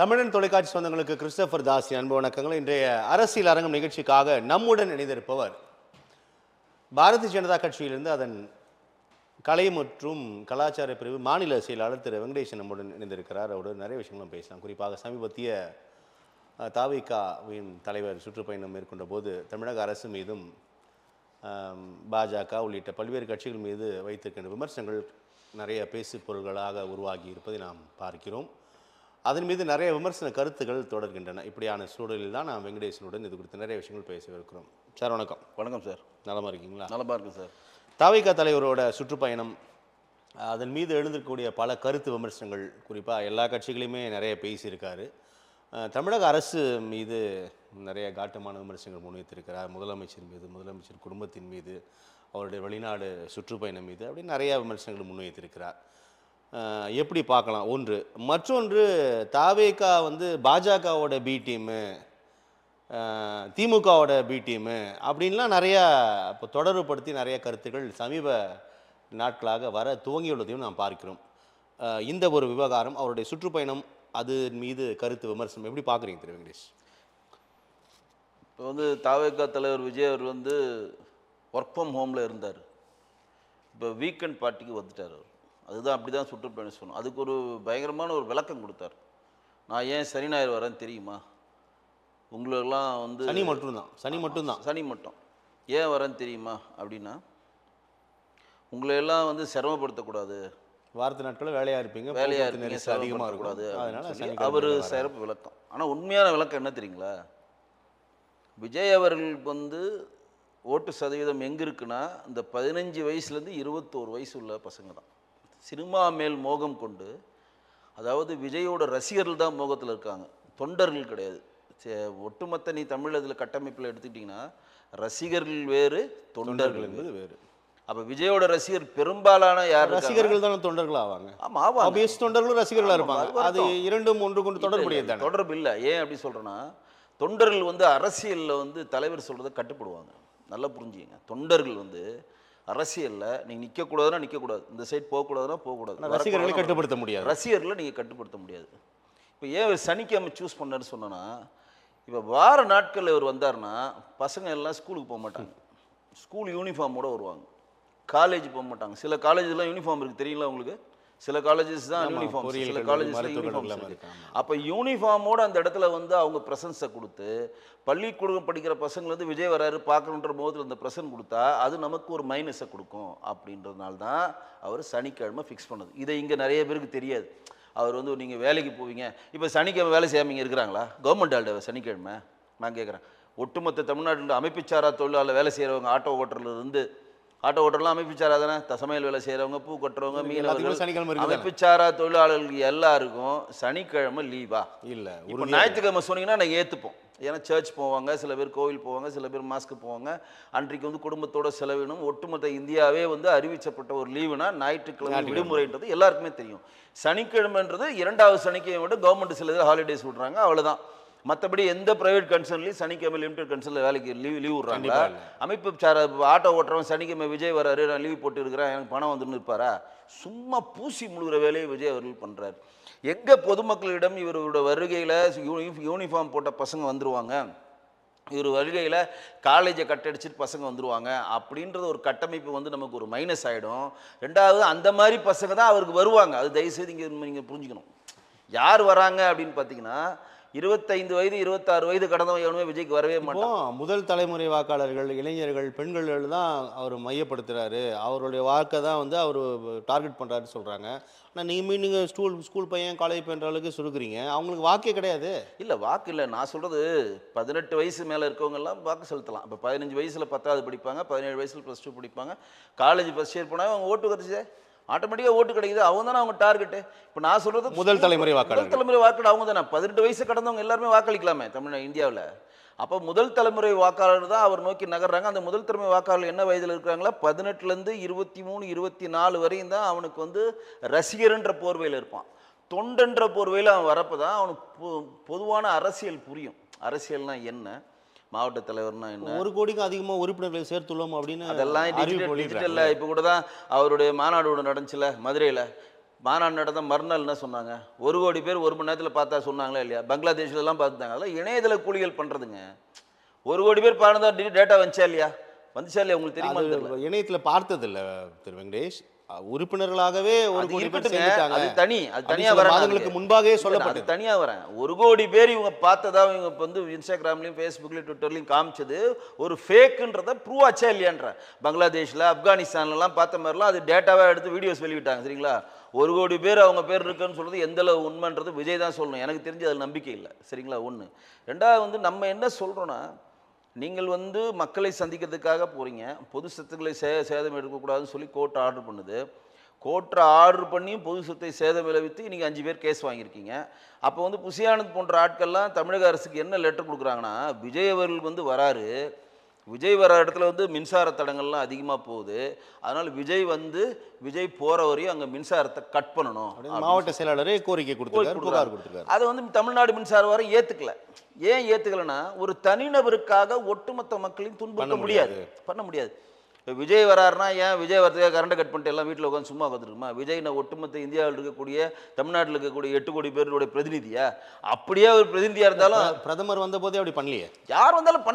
தமிழன் தொலைக்காட்சி சொந்தங்களுக்கு கிறிஸ்டோபர் தாசி அன்பு வணக்கங்கள். இன்றைய அரசியல் அரங்கம் நிகழ்ச்சிக்காக நம்முடன் இணைந்திருப்பவர் பாரதிய ஜனதா கட்சியிலிருந்து அதன் கலை மற்றும் கலாச்சார பிரிவு மாநில செயலாளர் திரு வெங்கடேசன் நம்முடன் இணைந்திருக்கிறார். அவரோடு நிறைய விஷயங்களும் பேசலாம். குறிப்பாக சமீபத்திய தாவிகாவின் தலைவர் சுற்றுப்பயணம் மேற்கொண்ட போது தமிழக அரசு மீதும் பாஜக உள்ளிட்ட பல்வேறு கட்சிகள் மீது வைத்திருக்கின்ற விமர்சனங்கள் நிறைய பேசு பொருள்களாக உருவாகி இருப்பதை நாம் பார்க்கிறோம். அதன் மீது நிறைய விமர்சன கருத்துக்கள் தொடர்கின்றன. இப்படியான சூழலில் தான் நான் வெங்கடேசனுடன் இது குறித்து நிறைய விஷயங்கள் பேசவிருக்கிறோம். சார் வணக்கம். வணக்கம் சார். நலமாக இருக்கீங்களா? நலமாக இருக்கு சார். தாவிக தலைவரோட சுற்றுப்பயணம், அதன் மீது எழுந்திருக்கக்கூடிய பல கருத்து விமர்சனங்கள், குறிப்பாக எல்லா கட்சிகளையுமே நிறைய பேசியிருக்காரு. தமிழக அரசு மீது நிறைய காட்டமான விமர்சனங்கள் முன்வைத்திருக்கிறார். முதலமைச்சர் மீது, முதலமைச்சர் குடும்பத்தின் மீது, அவருடைய வெளிநாடு சுற்றுப்பயணம் மீது, அப்படி நிறையா விமர்சனங்கள் முன்வைத்திருக்கிறார். எப்படி பார்க்கலாம்? ஒன்று. மற்றொன்று, தாவேகா பாஜகவோட பி டீமு, திமுகவோட பி டீமு அப்படின்லாம் நிறையா இப்போ தொடர்புபடுத்தி நிறைய கருத்துக்கள் சமீப நாட்களாக வர துவங்கியுள்ளதையும் நாம் பார்க்கிறோம். இந்த ஒரு விவகாரம், அவருடைய சுற்றுப்பயணம், அது மீது கருத்து விமர்சனம் எப்படி பார்க்குறீங்க திரு வெங்கடேஷ்? இப்போ தாவேகா தலைவர் விஜய் அவர் ஒர்க் ஃப்ரம் ஹோமில் இருந்தார். இப்போ வீக்கெண்ட் பார்ட்டிக்கு வந்துட்டார். அவர் அதுதான் அப்படி தான் சுற்றுப்பயணம் சொல்லணும். அதுக்கு ஒரு பயங்கரமான ஒரு விளக்கம் கொடுத்தார். நான் ஏன் சனி ஞாயிறு வரேன்னு தெரியுமா? உங்களெல்லாம் சனி மட்டும்தான் சனி மட்டும் ஏன் வரேன்னு தெரியுமா அப்படின்னா, உங்களையெல்லாம் சிரமப்படுத்தக்கூடாது, வாரத்து நாட்களில் வேலையாக இருப்பீங்க, அதிகமாக இருக்கக்கூடாது, அதனால அவர் சிறப்பு விளக்கம். ஆனால் உண்மையான விளக்கம் என்ன தெரியுங்களா? விஜய் அவர்களுக்கு ஓட்டு சதவீதம் எங்கே இருக்குன்னா, இந்த 15 வயசுலேருந்து 21 வயசு உள்ள பசங்க தான். சினிமா மேல் மோகம் கொண்டு, அதாவது விஜயோட ரசிகர்கள் தான் மோகத்தில் இருக்காங்க, தொண்டர்கள் கிடையாது. ஒட்டுமொத்த நீ தமிழ் இதில் கட்டமைப்பில் எடுத்துக்கிட்டிங்கன்னா ரசிகர்கள் வேறு, தொண்டர்கள் என்பது வேறு. அப்போ விஜயோட ரசிகர் பெரும்பாலான யார்? ரசிகர்கள் தானே தொண்டர்கள் ஆவாங்க. ஆமாம் ஆவாங்க, தொண்டர்களும் ரசிகர்களாக இருப்பாங்க. அது இரண்டும் ஒன்று கொண்டு தொடர்புடையது. தொடர்பு இல்லை. ஏன் அப்படி சொல்கிறேன்னா, தொண்டர்கள் அரசியலில் தலைவர் சொல்கிறத கட்டுப்படுவாங்க. நல்லா புரிஞ்சுங்க. தொண்டர்கள் அரசியலில் நீங்கள் நிற்கக்கூடாதுன்னா நிற்கக்கூடாது, இந்த சைட் போகக்கூடாதுன்னா போகக்கூடாது. ரசிகர்களை கட்டுப்படுத்த முடியாது. ரசிகர்களை நீங்கள் கட்டுப்படுத்த முடியாது. இப்போ ஏன் சனிக்கிழமை சூஸ் பண்ணார்னு சொன்னோன்னா, இப்போ வார நாட்களில் இவர் வந்தார்னா பசங்க எல்லாம் ஸ்கூலுக்கு போக மாட்டாங்க, ஸ்கூல் யூனிஃபார்மோடு வருவாங்க. காலேஜ் போக மாட்டாங்க. சில காலேஜ்லாம் யூனிஃபார்ம் இருக்குது, தெரியுங்களா உங்களுக்கு? சில காலேஜஸ் தான் யூனிஃபார்ம், சில காலேஜஸ்ல யூனிஃபார்ம் இருக்கு. அப்போ யூனிஃபார்மோட அந்த இடத்துல அவங்க ப்ரெசன்ஸை கொடுத்து, பள்ளிக்கூடம் படிக்கிற பசங்க விஜய் வராரு பார்க்கணுன்ற போதில் அந்த ப்ரெசன்ட் கொடுத்தா அது நமக்கு ஒரு மைனஸை கொடுக்கும். அப்படின்றதுனால தான் அவர் சனிக்கிழமை ஃபிக்ஸ் பண்ணது. இதை இங்கே நிறைய பேருக்கு தெரியாது. அவர் நீங்கள் வேலைக்கு போவீங்க, இப்போ சனிக்கிழமை வேலை செய்யாமல் இருக்கிறாங்களா? கவர்மெண்ட் ஹாலிடே சனிக்கிழமை? நான் கேட்குறேன். ஒட்டுமொத்த தமிழ்நாட்டில் அமைப்புச்சாரா தொழிலாளர் வேலை செய்கிறவங்க, ஆட்டோ ஓட்டர்லேருந்து, ஆட்டோ ஓட்டர்லாம் அமைப்புச்சாரா தானே, சமையல் வேலை செய்கிறவங்க, பூ கட்டுறவங்க, மீனவர்கள், அமைப்புச்சாரா தொழிலாளர்கள் எல்லாருக்கும் சனிக்கிழமை லீவா? இல்லை. இப்போ ஞாயிற்றுக்கிழமை சொன்னீங்கன்னா நான் ஏற்றுப்போம். ஏன்னா சர்ச் போவாங்க, சில பேர் கோவில் போவாங்க, சில பேர் மாஸ்க்கு போவாங்க. அன்றைக்கு குடும்பத்தோட செலவினும் ஒட்டுமொத்த இந்தியாவே அறிவிக்கப்பட்ட ஒரு லீவுனா ஞாயிற்றுக்கிழமை விடுமுறைன்றது எல்லாருக்குமே தெரியும். சனிக்கிழமைன்றது இரண்டாவது சனிக்கிழமை விட கவர்மெண்ட் சில ஹாலிடேஸ் விடுறாங்க, அவ்வளோதான். மற்றபடி எந்த ப்ரைவேட் கன்சர்ன்லையும் சனிக்கிழமை லிமிடெட் கன்சர்னில் வேலைக்கு லீவ் விட்றாங்க. அமைப்பு ஆட்டோ ஓட்டுறவன் சனிக்கிழமை விஜய் வராரு, நான் லீவ் போட்டு இருக்கிறேன், எனக்கு பணம் வந்துன்னு இருப்பாரா? சும்மா பூசி முழுகிற வேலையை விஜய் அவர்கள் பண்ணுறாரு. எங்கே பொதுமக்களிடம் இவரோட வருகையில் யூனிஃபார்ம் போட்ட பசங்க வந்துடுவாங்க, இவர் வருகையில் காலேஜை கட்டடிச்சிட்டு பசங்க வந்துடுவாங்க அப்படின்றது ஒரு கட்டமைப்பு நமக்கு ஒரு மைனஸ் ஆகிடும். ரெண்டாவது, அந்த மாதிரி பசங்க தான் அவருக்கு வருவாங்க. அது தயவுசெய்து நீங்கள் புரிஞ்சுக்கணும். யார் வராங்க அப்படின்னு பார்த்தீங்கன்னா, 25 வயது 26 வயது கடந்தவங்க எவனுமே விஜய்க்கு வரவே மாட்டோம். முதல் தலைமுறை வாக்காளர்கள், இளைஞர்கள், பெண்கள் தான் அவர் மையப்படுத்துகிறாரு, அவருடைய வாக்கை தான் அவர் டார்கெட் பண்ணுறாருன்னு சொல்கிறாங்க. ஆனால் நீங்கள் ஸ்கூல் பையன், காலேஜ் பையன்ற அளவுக்கு சுருக்குறீங்க, அவங்களுக்கு வாக்கே கிடையாது. இல்லை, வாக்கு இல்லை. நான் சொல்கிறது 18 வயசு மேலே இருக்கவங்கெல்லாம் வாக்கு செலுத்தலாம். இப்போ 15 வயசில் 10வது படிப்பாங்க, 17 வயசில் +2 படிப்பாங்க, காலேஜ் ஃபஸ்ட் இயர் போனால் அவங்க ஓட்டு கிடைச்சி ஆட்டோமேட்டிக்காக ஓட்டு கிடைக்குது. அவங்க தானே அவங்க டார்கெட்டு. இப்போ நான் சொல்கிறது முதல் தலைமுறை வாக்காளர் அவங்க தானே. 18 வயசு கடந்தவங்க எல்லாருமே வாக்களிக்கலாமே இந்தியாவில். அப்போ முதல் தலைமுறை வாக்காளர் தான் அவர் நோக்கி நகர்றாங்க. அந்த முதல் தலைமுறை வாக்காளர் என்ன வயதில் இருக்கிறாங்களா? 18லேருந்து 23, 24 வரையும் தான் அவனுக்கு ரசிகர்ன்ற போர்வையில் இருப்பான். தொண்டன்ற போர்வையில் அவன் வரப்போ தான் அவனுக்கு பொதுவான அரசியல் புரியும். அரசியல்னா என்ன, மாவட்ட தலைவர்னா என்ன, 1 கோடிக்கும் அதிகமாக உறுப்பினர்களை சேர்த்துள்ளோம் அப்படின்னு அதெல்லாம் டிஜிட்டலில் இப்போ கூட தான் அவருடைய மாநாடு ஒன்று நடந்துச்சுல மதுரையில். மாநாடு நடந்த மறுநாள் என்ன சொன்னாங்க? 1 கோடி பேர் 1 மணி நேரத்தில் பார்த்தா சொன்னாங்களா இல்லையா? பங்களாதேஷ்லலாம் பார்த்துட்டாங்க. அதெல்லாம் இணையதள கூலிகள் பண்ணுறதுங்க. 1 கோடி பேர் பார்த்தா டேட்டா வந்துச்சா இல்லையா? வந்துச்சா இல்லையா? உங்களுக்கு தெரியுமா தெரியல. இணையத்தில் பார்த்ததில்ல திரு வெங்கடேஷ். உறுப்பினர்களாகவே ஒரு அது கோடி பேர் இருக்கட்டுங்க. சேர்ந்துட்டாங்க. அது தனி. அது அப்படி தனியா சில வரேன் மாதங்களுக்கு அதுக்கு. முன்பாகவே அது சொல்லப்பட்டது. தனியா வரேன். 1 கோடி பேர் இவங்க பார்த்ததா இவங்க இப்போ வந்து இன்ஸ்டாகிராம்லையும் ஃபேஸ்புக்லையும் ட்விட்டர்லையும் காமிச்சது ஒரு ஃபேக்குன்றதை ப்ரூவ் ஆச்சா இல்லையான்ற. பங்களாதேஷில் ஆப்கானிஸ்தான்லலாம் பார்த்த மாதிரிலாம் அது டேட்டாவாக எடுத்து வீடியோஸ் வெளியிட்டாங்க. சரிங்களா? 1 கோடி பேர் அவங்க பேர் இருக்குன்னு சொல்கிறது எந்த அளவு உண்மைன்றது விஜய் தான் சொல்லணும். எனக்கு தெரிஞ்சு அதில் நம்பிக்கை இல்லை. சரிங்களா? ஒன்று. ரெண்டாவது வந்து நம்ம என்ன சொல்கிறோன்னா, நீங்கள் வந்து மக்களை சந்திக்கிறதுக்காக போகிறீங்க, பொது சொத்துக்களை சேதம் எடுக்கக்கூடாதுன்னு சொல்லி கோர்ட் ஆர்டர் பண்ணுது. கோர்ட்டை ஆர்டர் பண்ணியும் பொது சொத்தை சேதம் விளைவித்து இன்றைக்கி 5 பேர் கேஸ் வாங்கியிருக்கீங்க. அப்போ வந்து புசியானந்த் போன்ற ஆட்கள்லாம் தமிழக அரசுக்கு என்ன லெட்டர் கொடுக்குறாங்கன்னா, விஜய் அவர்களுக்கு வந்து வராரு, விஜய் வர இடத்துல வந்து மின்சார தடங்கள்லாம் அதிகமாக போகுது, அதனால் விஜய் போகிற வரையும் அங்கே மின்சாரத்தை கட் பண்ணணும் அப்படின்னு மாவட்ட செயலாளரே கோரிக்கை கொடுத்துருக்காரு, புகார் கொடுத்துருக்காரு. அதை வந்து தமிழ்நாடு மின்சார வாரம் ஏற்றுக்கல. ஏன் ஏற்றுக்கலன்னா, ஒரு தனிநபருக்காக ஒட்டுமொத்த மக்களையும் துன்புறுத்த முடியாது, பண்ண முடியாது. இப்போ விஜய் வராருன்னா ஏன் விஜய் வரதுக்காக கரண்டை கட் பண்ணிட்டு எல்லாம் வீட்டில் உட்காந்து சும்மா உட்காந்துருக்குமா? விஜய் நான் ஒட்டுமொத்த இந்தியாவில் இருக்கக்கூடிய தமிழ்நாட்டில் இருக்கக்கூடிய 8 கோடி பேருடைய பிரதிநிதியா? அப்படியே ஒரு பிரதிநிதியாக இருந்தாலும் பிரதமர் வந்த போதே அப்படி பண்ணலையே. யார் வந்தாலும்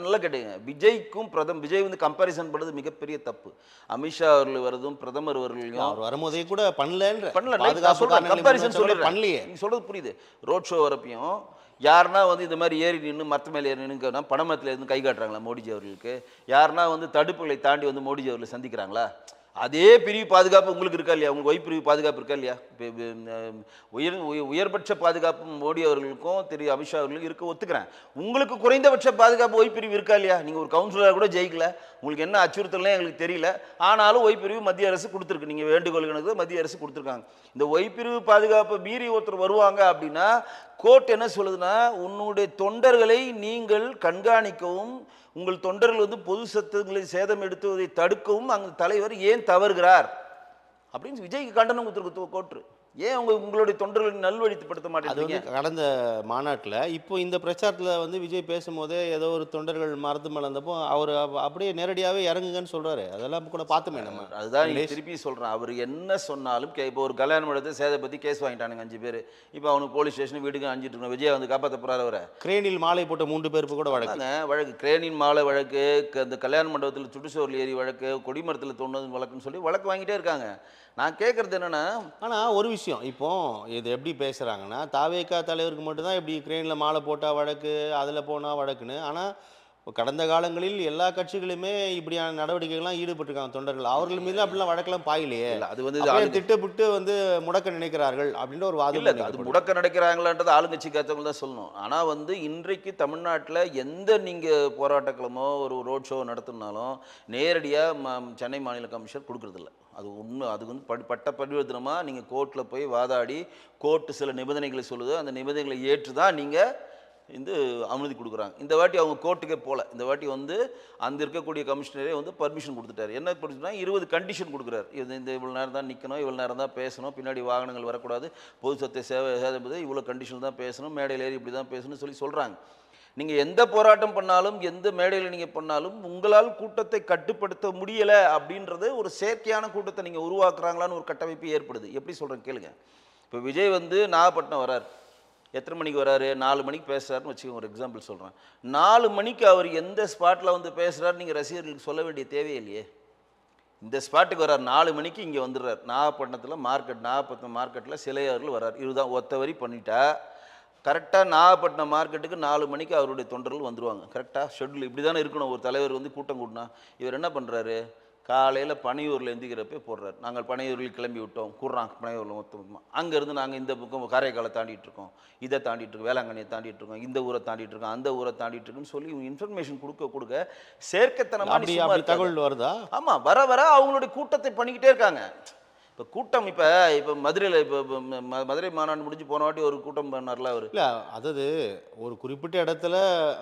நல்லா கேட்டுங்க. விஜய்க்கும் விஜய் வந்து கம்பேரிசன் பண்ணுறது மிகப்பெரிய தப்பு. அமித்ஷா அவர்கள் வரதும் பிரதமர் அவர்களையும் அவர் வரும்போதே கூட பண்ணல. கம்பேரிசன் சொல்லுறேன். பண்ணலையே. நீங்க சொல்றது புரியுது. ரோட் ஷோ வரப்பையும் யாருன்னா வந்து இந்த மாதிரி ஏறி நின்று மரத்து மேலே ஏறி நின்று பணமரத்தில் இருந்து கை காட்டுறாங்களா மோடிஜி அவர்களுக்கு? யாருன்னா வந்து தடுப்புகளை தாண்டி வந்து மோடிஜி அவர்களை சந்திக்கிறாங்களா? அதே பிரிவு பாதுகாப்பு உங்களுக்கு இருக்கா இல்லையா? உங்களுக்கு ஒய் பிரிவு பாதுகாப்பு இருக்கா இல்லையா? உயர்பட்ச பாதுகாப்பு மோடி அவர்களுக்கும் அமித்ஷா அவர்களுக்கும் இருக்க ஒத்துக்கிறேன். உங்களுக்கு குறைந்தபட்ச பாதுகாப்பு ஒய் பிரிவு இருக்கா இல்லையா? நீங்கள் ஒரு கவுன்சிலராக கூட ஜெயிக்கல, உங்களுக்கு என்ன அச்சுறுத்தல்னே எங்களுக்கு தெரியல. ஆனாலும் ஒய் பிரிவு மத்திய அரசு கொடுத்துருக்கு. நீங்கள் வேண்டுகோள்களுக்கு மத்திய அரசு கொடுத்துருக்காங்க. இந்த ஒய் பிரிவு பாதுகாப்பை மீறி ஒருத்தர் வருவாங்க அப்படின்னா கோர்ட் என்ன சொல்லுதுன்னா, உன்னுடைய தொண்டர்களை நீங்கள் கண்காணிக்கவும், உங்கள் தொண்டர்கள் வந்து பொது சொத்துக்களை சேதம் எடுத்துவதை தடுக்கவும் அங்கு தலைவர் ஏன் தவறுகிறார் அப்படின்னு விஜய்க்கு கண்டனம் கொடுத்துருக்கு கோர்ட்டு. ஏன் உங்களுடைய தொண்டர்களை நல்வழிப்படுத்த மாட்டேங்குது? கடந்த மாநாட்டில் இப்போ இந்த பிரச்சாரத்தில் வந்து விஜய் பேசும்போதே ஏதோ ஒரு தொண்டர்கள் மறந்து மலர்ந்தப்போ அவர் அப்படியே நேரடியாகவே இறங்குங்கன்னு சொல்கிறாரு. அதெல்லாம் கூட பார்த்துமே நம்ம. அதுதான் திருப்பி சொல்கிறேன். அவர் என்ன சொன்னாலும் இப்போ ஒரு கல்யாண மண்டபத்தை சேதை பற்றி கேஸ் வாங்கிட்டானுங்க 5 பேர். இப்போ அவனுக்கு போலீஸ் ஸ்டேஷன் வீட்டுக்கு அஞ்சிட்டு இருக்கணும். விஜய் வந்து காப்பாற்ற போகிறார். அவரை கிரேனில் மாலை போட்ட 3 பேருக்கு கூட வழக்கு கிரேனின் மாலை வழக்கு, இந்த கல்யாண மண்டபத்தில் சுற்றுச்சூழல் ஏறி வழக்கு, கொடிமரத்தில் தோணுது வழக்குன்னு சொல்லி வழக்கு வாங்கிட்டே இருக்காங்க. நான் கேட்குறது என்னென்னா, ஆனால் ஒரு விஷயம், இப்போ இது எப்படி பேசுகிறாங்கன்னா, தாவேகா தலைவருக்கு மட்டும்தான் இப்படி கிரேனில் மாலை போட்டால் வழக்கு, அதில் போனால் வழக்குன்னு. ஆனால் கடந்த காலங்களில் எல்லா கட்சிகளுமே இப்படியான நடவடிக்கைகள்லாம் ஈடுபட்டிருக்காங்க தொண்டர்கள். அவர்கள் மீது அப்படிலாம் வழக்கெல்லாம் பாயிலையே. அது வந்து திட்டமிட்டு வந்து முடக்க நினைக்கிறார்கள் அப்படின்ற ஒரு வாதம் இல்லை. அது முடக்க நினைக்கிறாங்களான்றது ஆளுங்கட்சி காத்தவங்க தான் சொல்லணும். ஆனால் வந்து இன்றைக்கு தமிழ்நாட்டில் எந்த நீங்கள் போராட்டக்களமோ ஒரு ரோட் ஷோ நடத்தினாலும் நேரடியாக சென்னை மாநில கமிஷனர் கொடுக்குறதில்ல. அது உண்மை. அது வந்து பட்ட பரிவர்த்தனமாக நீங்கள் கோர்ட்டில் போய் வாதாடி கோர்ட்டு சில நிபந்தனைகளை சொல்லுது, அந்த நிபந்தனைகளை ஏற்று தான் நீங்கள் இந்த அனுமதி கொடுக்குறாங்க. இந்த வாட்டி அவங்க கோர்ட்டுக்கே போகல. இந்த வாட்டி வந்து அந்த இருக்கக்கூடிய கமிஷனரே வந்து பர்மிஷன் கொடுத்துட்டாரு. என்ன கொடுத்துட்டா 20 கண்டிஷன் கொடுக்குறாரு. இந்த இவ்வளோ நேரம் தான் நிற்கணும், இவ்வளோ நேரம் தான் பேசணும், பின்னாடி வாகனங்கள் வரக்கூடாது, பொது சொத்தை சேதம் இவ்வளோ கண்டிஷன் தான் பேசணும், மேடையில் ஏறி இப்படி தான் பேசணும்னு சொல்கிறாங்க. நீங்கள் எந்த போராட்டம் பண்ணாலும் எந்த மேடையில் நீங்கள் பண்ணாலும் உங்களால் கூட்டத்தை கட்டுப்படுத்த முடியலை அப்படின்றது ஒரு செயற்கையான கூட்டத்தை நீங்கள் உருவாக்குறாங்களான்னு ஒரு கட்டமைப்பு ஏற்படுது. எப்படி சொல்கிறேன் கேளுங்க. இப்போ விஜய் வந்து நாகப்பட்டினம் வரார். எத்தனை மணிக்கு வராரு? 4 மணிக்கு பேசுகிறாருன்னு வச்சுக்கோங்க. ஒரு எக்ஸாம்பிள் சொல்கிறேன். 4 மணிக்கு அவர் எந்த ஸ்பாட்டில் வந்து பேசுகிறாரு நீங்கள் ரசிகர்களுக்கு சொல்ல வேண்டிய தேவையில்லையே. இந்த ஸ்பாட்டுக்கு வர்றார் 4 மணிக்கு இங்கே வந்துடுறார். நாகப்பட்டினத்தில் நாகப்பட்டினம் மார்க்கெட்டில் சிலையார்கள் வர்றார். இதுதான் ஒத்த வரி பண்ணிட்டா கரெக்டாக நாகப்பட்டினம் மார்க்கெட்டுக்கு 4 மணிக்கு அவருடைய தொண்டர்கள் வந்துடுவாங்க. கரெக்டாக ஷெட்யூல் இப்படி தானே இருக்கணும். ஒரு தலைவர் வந்து கூட்டம் கூட்டினா இவர் என்ன பண்ணுறாரு? காலையில் பனையூரில் எந்திக்கிறப்பே போடுறாரு. நாங்கள் பனையூரில் கிளம்பி விட்டோம், கூடுறாங்க பனையூரில் மொத்தமாக. அங்கேருந்து நாங்கள் இந்த பக்கம் காரைக்காலை தாண்டிட்டு இருக்கோம், இதை தாண்டிட்டு இருக்கோம், வேளாங்கண்ணியை தாண்டிட்டு இருக்கோம், இந்த ஊரை தாண்டிட்டு இருக்கோம், அந்த ஊரை தாண்டிட்டு இருக்குன்னு சொல்லி இன்ஃபர்மேஷன் கொடுக்க செயற்கைத்தனமாக தகவல் வருதா? ஆமாம், வர அவங்களுடைய கூட்டத்தை பண்ணிக்கிட்டே இருக்காங்க. இப்போ கூட்டம் இப்போ மதுரையில் இப்போ மதுரை மாநாடு முடிஞ்சு போன வாட்டி ஒரு கூட்டம் பண்ணார்ல அவர். இல்லை, அதாவது ஒரு குறிப்பிட்ட இடத்துல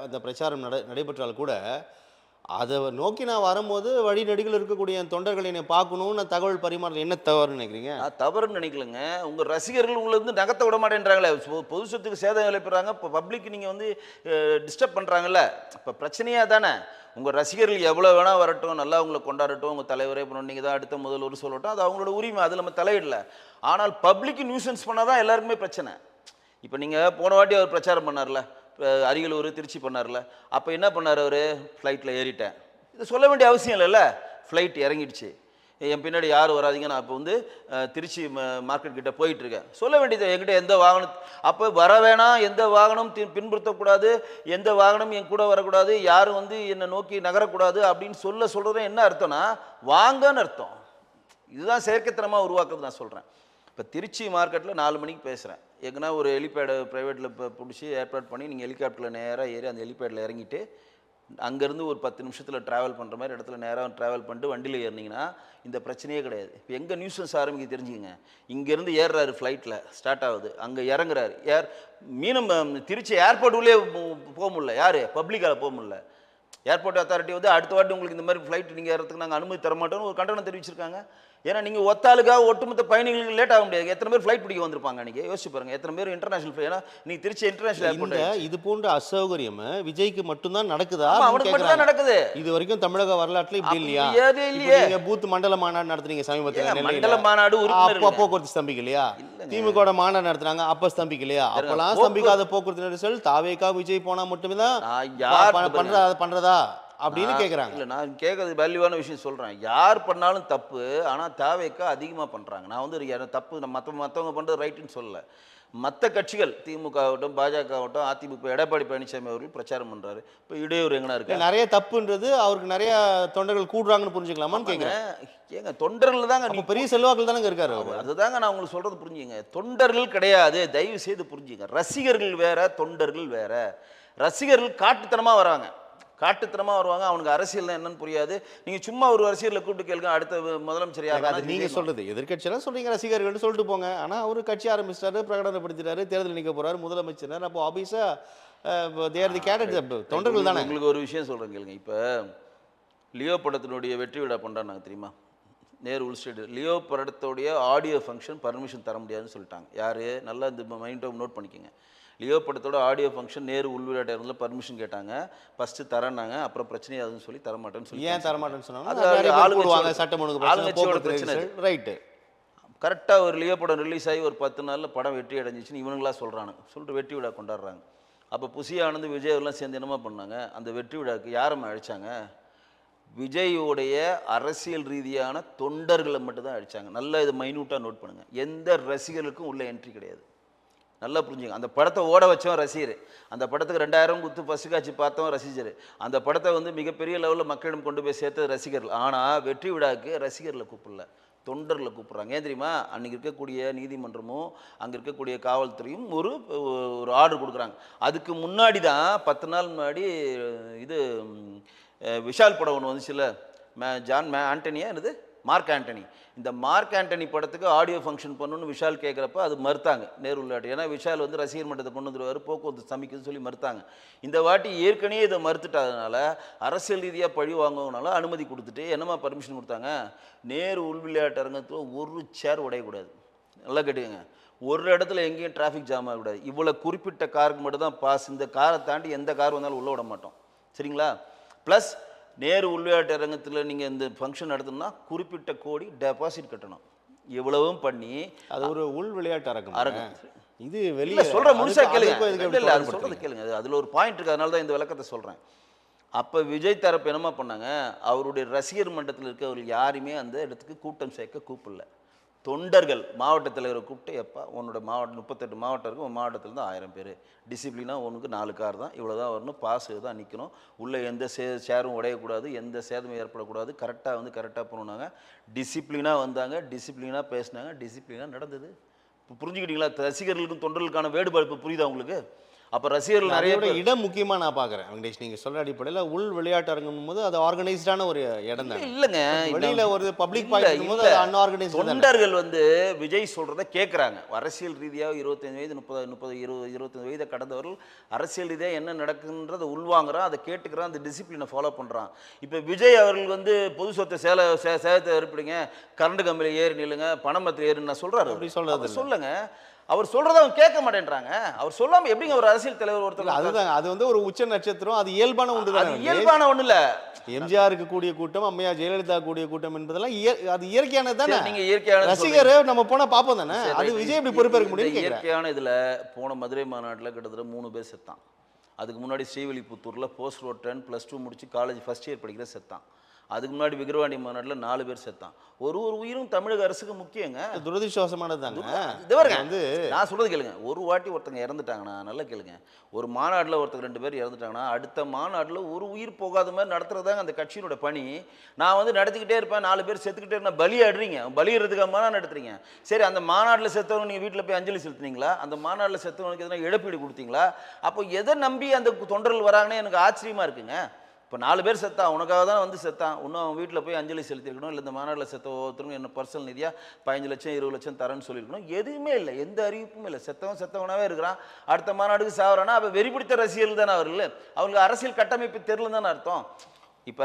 அந்த பிரச்சாரம் நடைபெற்றால் கூட அதை நோக்கி நான் வரும்போது வழி நெடுகில் இருக்கக்கூடிய என் தொண்டர்கள் என்னை பார்க்கணும்னு தகவல் பரிமாறல என்ன தவறுன்னு நினைக்கிறீங்க? நான் தவறுன்னு நினைக்கலங்க. உங்கள் ரசிகர்கள் உங்களை வந்து நகர்த்த விட மாட்டேன்றாங்களே, பொது சொத்துக்கு சேதம் விளைவிக்கிறாங்க, இப்போ பப்ளிக் நீங்கள் வந்து டிஸ்டர்ப் பண்ணுறாங்கல்ல, இப்போ பிரச்சனையாக தானே. உங்கள் ரசிகர்கள் எவ்வளோ வேணால் வரட்டும், நல்லா உங்களை கொண்டாடட்டும், உங்கள் தலைவரே பண்ணணும், நீங்கள் தான் அடுத்த முதல்வர் சொல்லட்டும், அது அவங்களோட உரிமை, அதில் நம்ம தலையிடல. ஆனால் பப்ளிக் நியூசன்ஸ் பண்ணால் தான் எல்லாருக்குமே பிரச்சனை. இப்போ நீங்கள் போன வாட்டி அவர் பிரச்சாரம் பண்ணார்ல, அரியலூர் திருச்சி பண்ணார்ல, அப்போ என்ன பண்ணார் அவர்? ஃப்ளைட்டில் ஏறிட்டேன், இது சொல்ல வேண்டிய அவசியம் இல்லைல்ல. ஃப்ளைட் இறங்கிடுச்சு, என் பின்னாடி யாரும் வராதிங்க, நான் இப்போ வந்து திருச்சி மார்க்கெட் கிட்ட போயிட்டுருக்கேன், சொல்ல வேண்டியது என்கிட்ட எந்த வாகனம், அப்போ வர வேணாம், எந்த வாகனம் பின்புறுத்தக்கூடாது, எந்த வாகனம் என் கூட வரக்கூடாது, யாரும் வந்து என்னை நோக்கி நகரக்கூடாது அப்படின்னு சொல்கிறது என்ன அர்த்தம்னா வாங்கன்னு அர்த்தம். இதுதான் செயற்கைத்தனமாக உருவாக்குறது நான் சொல்கிறேன். இப்போ திருச்சி மார்க்கெட்டில் 4 மணிக்கு பேசுகிறேன், எங்கன்னா ஒரு ஹெலிபேடை ப்ரைவேட்டில் இப்போ பிடிச்சி ஏற்பாடு பண்ணி நீங்கள் ஹெலிகாப்டரில் நேராக ஏறி அந்த ஹெலிபேடில் இறங்கிட்டு அங்கேருந்து ஒரு 10 நிமிஷத்தில் ட்ராவல் பண்ணுற மாதிரி இடத்துல நேராக ட்ராவல் பண்ணிட்டு வண்டியில் ஏறினீங்கன்னா இந்த பிரச்சனையே கிடையாது. இப்போ எங்கே நியூஸஸ் ஆரம்பிக்க தெரிஞ்சுங்க, இங்கேருந்து ஏறுறாரு, ஃப்ளைட்டில் ஸ்டார்ட் ஆகுது, அங்கே இறங்குறாரு, திருச்சி ஏர்போர்ட் உள்ளே போக முடியல, யார் பப்ளிக்கால் போக முடியல. ஏர்போர்ட் அத்தாரிட்டி வந்து அடுத்த வாட்டி உங்களுக்கு இந்த மாதிரி ஃப்ளைட் நீங்கள் ஏறதுக்கு நாங்கள் அனுமதி தர மாட்டோம்னு ஒரு கண்டனம் தெரிவிச்சிருக்காங்க. ஏன்னா நீங்கள் ஒத்தாளுக்காக ஒட்டுமொத்த பயணிகளுக்கு லேட் ஆக முடியாது. எத்தனை பேர் ஃப்ளைட் பிடிக்க வந்திருப்பாங்க நீங்கள் யோசிச்சு பாருங்க, எத்தனை பேர் இன்டர்நேஷனல் ஃப்ளைட். ஏன்னா நீங்கள் திருச்சி இன்டர்நேஷனல் ஏர்போர்ட் இது போன்ற அசௌகரியம் விஜய்க்கு மட்டும்தான் நடக்குதா? அவனுக்கு மட்டும் தான் நடக்குது. இது வரைக்கும் தமிழக வரலாற்றுல இப்படி இல்லையா? நீங்க பூத் மண்டல மாநாடு நடத்துறீங்க சமீபத்தில், மண்டல மாநாடு போக்குவரத்து ஸ்தம்பிக்கலையா? திமுக மாநாடு நடத்துறாங்க, அப்ப ஸ்தம்பிக்கலையா? அப்பெல்லாம் ஸ்தம்பிக்காத போக்குவரத்து நெரிசல் தாவேகா விஜய் போனா மட்டுமே தான் பண்றதா அப்படின்னு கேட்குறாங்க. இல்லை, நான் கேட்கறது வேல்யூவான விஷயம் சொல்கிறேன். யார் பண்ணாலும் தப்பு, ஆனால் தாவேக்கா அதிகமாக பண்ணுறாங்க. நான் வந்து தப்பு மற்றவங்க பண்ணுறது ரைட்டுன்னு சொல்லலை. மற்ற கட்சிகள் திமுக ஆகட்டும், பாஜக ஆகட்டும், அதிமுக எடப்பாடி பழனிசாமி அவர்கள் பிரச்சாரம் பண்ணுறாரு, இப்போ இடையூறு எங்கன்னா இருக்கு. நிறைய தப்புன்றது அவருக்கு நிறைய தொண்டர்கள் கூடுறாங்கன்னு புரிஞ்சுக்கலாமான்னு கேட்குறேன். ஏங்க தொண்டர்கள் தாங்க, நீ பெரிய செல்வாக்கள் தானே இருக்காரு அவர். அதுதாங்க நான் உங்களுக்கு சொல்கிறது புரிஞ்சுங்க. தொண்டர்கள் கிடையாது, தயவு செய்து புரிஞ்சுங்க. ரசிகர்கள் வேற, தொண்டர்கள் வேற. ரசிகர்கள் காட்டுத்தனமாக வராங்க, அவனுக்கு அரசியல் என்னன்னு புரியாது. நீங்க சும்மா ஒரு அரசியல்ல கூப்பிட்டு கேளுங்க, அடுத்த முதலமைச்சர் யாரு? நீங்க சொல்றது எதிர்கட்சியெல்லாம் சொல்றீங்க, ரசிகர்கள் சொல்லிட்டு போங்க. ஆனா அவரு கட்சி ஆரம்பிச்சிட்டாரு, பிரகடனப்படுத்திட்டாரு, தேர்தல் நிக்க போறாரு, முதலமைச்சர். அப்போ ஆபீஸா தொண்டர்கள் தானே. உங்களுக்கு ஒரு விஷயம் சொல்றேன் கேளுங்க. இப்ப லியோ படத்தினுடைய வெற்றி விழா கொண்டாடினாங்க தெரியுமா? நேரு உள் ஸ்டேட். லியோ படத்தோடைய ஆடியோ ஃபங்க்ஷன் பர்மிஷன் தர முடியாதுன்னு சொல்லிட்டாங்க. யாரு? நல்லா இந்த மைண்டை நோட் பண்ணிக்கோங்க. லியோ படத்தோட ஆடியோ ஃபங்க்ஷன் நேரு உள்விளையாட்டு பர்மிஷன் கேட்டாங்க, ஃபஸ்ட்டு தரேன்னாங்க, அப்புறம் பிரச்சனையாதுன்னு சொல்லி தரமாட்டேன்னு சொல்லி. ஏன் தரமாட்டேன்னு சொன்னாங்க? ஆளுங்கட்சியோட பிரச்சனை. ரைட்டு. கரெக்டாக ஒரு லியோ படம் ரிலீஸ் ஆகி ஒரு 10 நாளில் படம் வெற்றி அடைஞ்சிச்சுன்னு இவனுங்களா சொல்கிறானுங்க, சொல்லிட்டு வெற்றி விழா கொண்டாடுறாங்க. அப்போ புசி ஆனந்த் விஜய் எல்லாம் சேர்ந்து என்னமா பண்ணாங்க? அந்த வெற்றி விழாவுக்கு யாரம்மா அழைச்சாங்க? விஜயோடைய அரசியல் ரீதியான தொண்டர்களை மட்டும்தான் அழிச்சாங்க. நல்லா இதை மைன்யூட்டாக நோட் பண்ணுங்கள். எந்த ரசிகர்களுக்கும் உள்ள என்ட்ரி கிடையாது. நல்லா புரிஞ்சுங்க. அந்த படத்தை ஓட வச்சவன் ரசிகர், அந்த படத்துக்கு 2000 குத்து பசு காட்சி பார்த்தவன் ரசிகர், அந்த படத்தை வந்து மிகப்பெரிய லெவலில் மக்களிடம் கொண்டு போய் சேர்த்தது ரசிகர்கள். ஆனால் வெற்றி விழாவுக்கு ரசிகர்களை கூப்பிடல, தொண்டர்களை கூப்பிட்றாங்க. ஏன் தெரியுமா? அன்றைக்கி இருக்கக்கூடிய நீதிமன்றமும் அங்கே இருக்கக்கூடிய காவல்துறையும் ஒரு ஆர்டர் கொடுக்குறாங்க. அதுக்கு முன்னாடி தான் 10 நாள் முன்னாடி இது விஷால் படம் ஒன்று வந்துச்சுல்ல, ஆண்டனியா என்னது மார்க் ஆண்டனி. இந்த மார்க் ஆண்டனி படத்துக்கு ஆடியோ ஃபங்க்ஷன் பண்ணணும்னு விஷால் கேட்குறப்ப அது மறுத்தாங்க நேரு விளையாட்டு. ஏன்னா விஷால் வந்து ரசிகர் மன்றத்தை கொண்டு வந்துடுவார், போக்குவரத்து சமைக்குதுன்னு சொல்லி மறுத்தாங்க. இந்த வாட்டி ஏற்கனவே இதை மறுத்துட்டதுனால அரசியல் ரீதியாக பழி வாங்குவதுனால அனுமதி கொடுத்துட்டு என்னமா பர்மிஷன் கொடுத்தாங்க? நேரு உள் விளையாட்டு அரங்கத்தில் ஒரு சேர் உடையக்கூடாது. நல்லா கேட்டுக்கங்க. ஒரு இடத்துல எங்கேயும் டிராஃபிக் ஜாம் ஆகக்கூடாது. இவ்வளோ குறிப்பிட்ட காருக்கு மட்டும் தான் பாஸ். இந்த காரை தாண்டி எந்த கார் வந்தாலும் உள்ளே விட மாட்டோம், சரிங்களா? ப்ளஸ் நேரு உள்விளையாட்டு அரங்கத்தில் நீங்கள் இந்த ஃபங்க்ஷன் நடத்தணும்னா குறிப்பிட்ட கோடி டெபாசிட் கட்டணும். இவ்வளவும் பண்ணி அது ஒரு உள் விளையாட்டு அரங்கம். இது வெளியே சொல்கிற முழுசாக கேளுங்க, இல்லை அது சொல்கிறது கேளுங்க. அது அதில் ஒரு பாயிண்ட் இருக்குது, அதனால தான் இந்த விளக்கத்தை சொல்கிறேன். அப்போ விஜய் தரப்பு என்னமா பண்ணாங்க? அவருடைய ரசிகர் மன்றத்தில் இருக்கவர்கள் யாருமே அந்த இடத்துக்கு கூட்டம் சேர்க்க கூப்பிடல. தொண்டர்கள் மாவட்ட தலைவரை கூப்பிட்டு, எப்போ உன்னோட மாவட்டம் 38 மாவட்டம் இருக்கும், உன் மாவட்டத்தில் தான் 1000 பேர், டிசிப்ளினாக உனக்கு 4 கார் தான், இவ்வளோ தான் வரணும், பாஸ் தான் நிற்கணும், உள்ளே எந்த சேரும் உடையக்கூடாது, எந்த சேதமும் ஏற்படக்கூடாது, கரெக்டாக வந்து கரெக்டாக போனாங்க. டிசிப்ளினாக வந்தாங்க, டிசிப்ளினாக பேசினாங்க, டிசிப்ளினாக நடந்தது. இப்போ புரிஞ்சுக்கிட்டீங்களா? ரசிகர்களுக்கும் தொண்டர்களுக்கான வேறுபாடு இப்போ புரியுதா உங்களுக்கு? அப்போ ரசிகர்கள் நிறைய அதோட இடம் முக்கியமா நான் பார்க்குறேன் வெங்கடேஷ். நீங்க சொல்ற அடிப்படையில் உள் விளையாட்டு அரங்கும் போது அது ஆர்கனைஸ்டான ஒரு இடம் தான். இல்லைங்க, வெளியில ஒரு பப்ளிக் பாயிண்ட் போது அது அன்ஆர்கனைஸ்டு. தொண்டர்கள் வந்து விஜய் சொல்றதை கேட்குறாங்க. அரசியல் ரீதியாக 25 வயது 30 20 25 வயதை கடந்தவர்கள் அரசியல் ரீதியாக என்ன நடக்குன்றதை உள்வாங்குறான், அதை கேட்டுக்கிறான், அந்த டிசிப்ளினை ஃபாலோ பண்ணுறான். இப்போ விஜய் அவர்கள் வந்து பொது சொத்தை சேதத்தை இருப்பிடுங்க, கரண்ட் கம்பியில் ஏறி நில்லுங்க, பணமத்தில் ஏறுன்னு நான் சொல்கிறாரு. அப்படி சொல்றது சொல்லுங்க, அவர் சொல்றத அவங்க கேட்க மாட்டேன்றாங்க. அவர் சொல்லாம எப்படிங்க ஒரு அரசியல் தலைவர் ஒருத்தர்? அதுதான், அது வந்து ஒரு உச்ச நட்சத்திரம், அது இயல்பான ஒன்று தான். இயல்பான ஒண்ணு இல்ல. எம்ஜிஆருக்கு கூடிய கூட்டம், அம்மையார் ஜெயலலிதா கூடிய கூட்டம் என்பதெல்லாம் அது இயற்கையானது தானே. நீங்க இயற்கையான ரசிகர் நம்ம போனா பாப்போம் தானே. அது விஜய் எப்படி பொறுப்பேற்க முடியும்? இயற்கையான இதுல போன மதுரை மாநாட்டில் கிட்டத்தட்ட 3 பேர் செத்தான். அதுக்கு முன்னாடி ஸ்ரீவில்லிபுத்தூர்ல போஸ்ட் ரோட் 10 +2 முடிச்சு காலேஜ் ஃபர்ஸ்ட் இயர் படிக்கிற செத்தான். அதுக்கு முன்னாடி விக்கிரவாண்டி மாநாட்டில் 4 பேர் செத்தான். ஒரு உயிரும் தமிழக அரசுக்கு முக்கியங்க. துரதிருஷ்டவசமானது தாங்க. வந்து நான் சொல்றது கேளுங்க, ஒரு வாட்டி ஒருத்தங்க இறந்துட்டாங்கன்னா, நல்லா கேளுங்க, ஒரு மாநாட்டில் ஒருத்தங்க 2 பேர் இறந்துட்டாங்கன்னா அடுத்த மாநாட்டில் ஒரு உயிர் போகாத மாதிரி நடத்துறதாங்க அந்த கட்சியினோட பணி. நான் வந்து நடத்திக்கிட்டே இருப்பேன், 4 பேர் செத்துக்கிட்டே இருந்தால் பலி ஆடுறீங்க, பலியிடுறதுக்காக மாநாடு நடத்துறீங்க. சரி, அந்த மாநாட்டில் செத்தவங்க நீங்கள் வீட்டில் போய் அஞ்சலி செலுத்துனீங்களா? அந்த மாநாட்டில் செத்தவங்களுக்கு எதனா இழப்பீடு கொடுத்தீங்களா? அப்போ எதை நம்பி அந்த தொண்டர்கள் வராங்கன்னு எனக்கு ஆச்சரியமா இருக்குங்க. இப்போ 4 பேர் செத்தான், உனக்காக தான் வந்து செத்தான், இன்னும் அவன் வீட்டில் போய் அஞ்சலி செலுத்திருக்கணும், இல்லை இந்த மாநாட்டில் செத்த ஒவ்வொருத்தரும் என்ன பர்சனல் நிதியாக 15 லட்சம் 20 லட்சம் தரேன்னு சொல்லியிருக்கணும். எதுவுமே இல்லை, எந்த அறிவிப்பும் இல்லை. செத்தவனாகவே இருக்கிறான். அடுத்த மாநாடுக்கு சாவறானா அப்போ வெறி பிடித்த ரசிகர்கள் தானே அவர்கள். அவங்களுக்கு அரசியல் கட்டமைப்பு தெரியல தானே அர்த்தம். இப்போ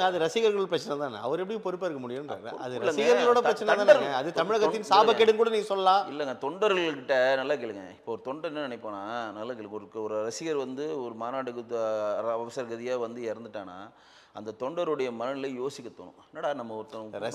அது ரசிகர்கள் பிரச்சனை தானே. அவர் எப்படி பொறுப்பேற்க முடியும்? அது ரசிகர்களோட பிரச்சனை தானே. அது தமிழகத்தின் சாபக்கேடுன்னு கூட நீங்க சொல்லலாம். இல்லைங்க, தொண்டர்கள்கிட்ட நல்லா கேளுங்க. இப்போ ஒரு தொண்டர் என்ன நினைப்பானா, நல்லா கேளுங்க, ஒரு ரசிகர் வந்து ஒரு மாநாட்டுக்கு அவசர கதியாக வந்து இறந்துட்டானா அந்த தொண்டருடைய மனநிலை யோசிக்க தோணும். என்னடா நம்ம ஒருத்தவங்க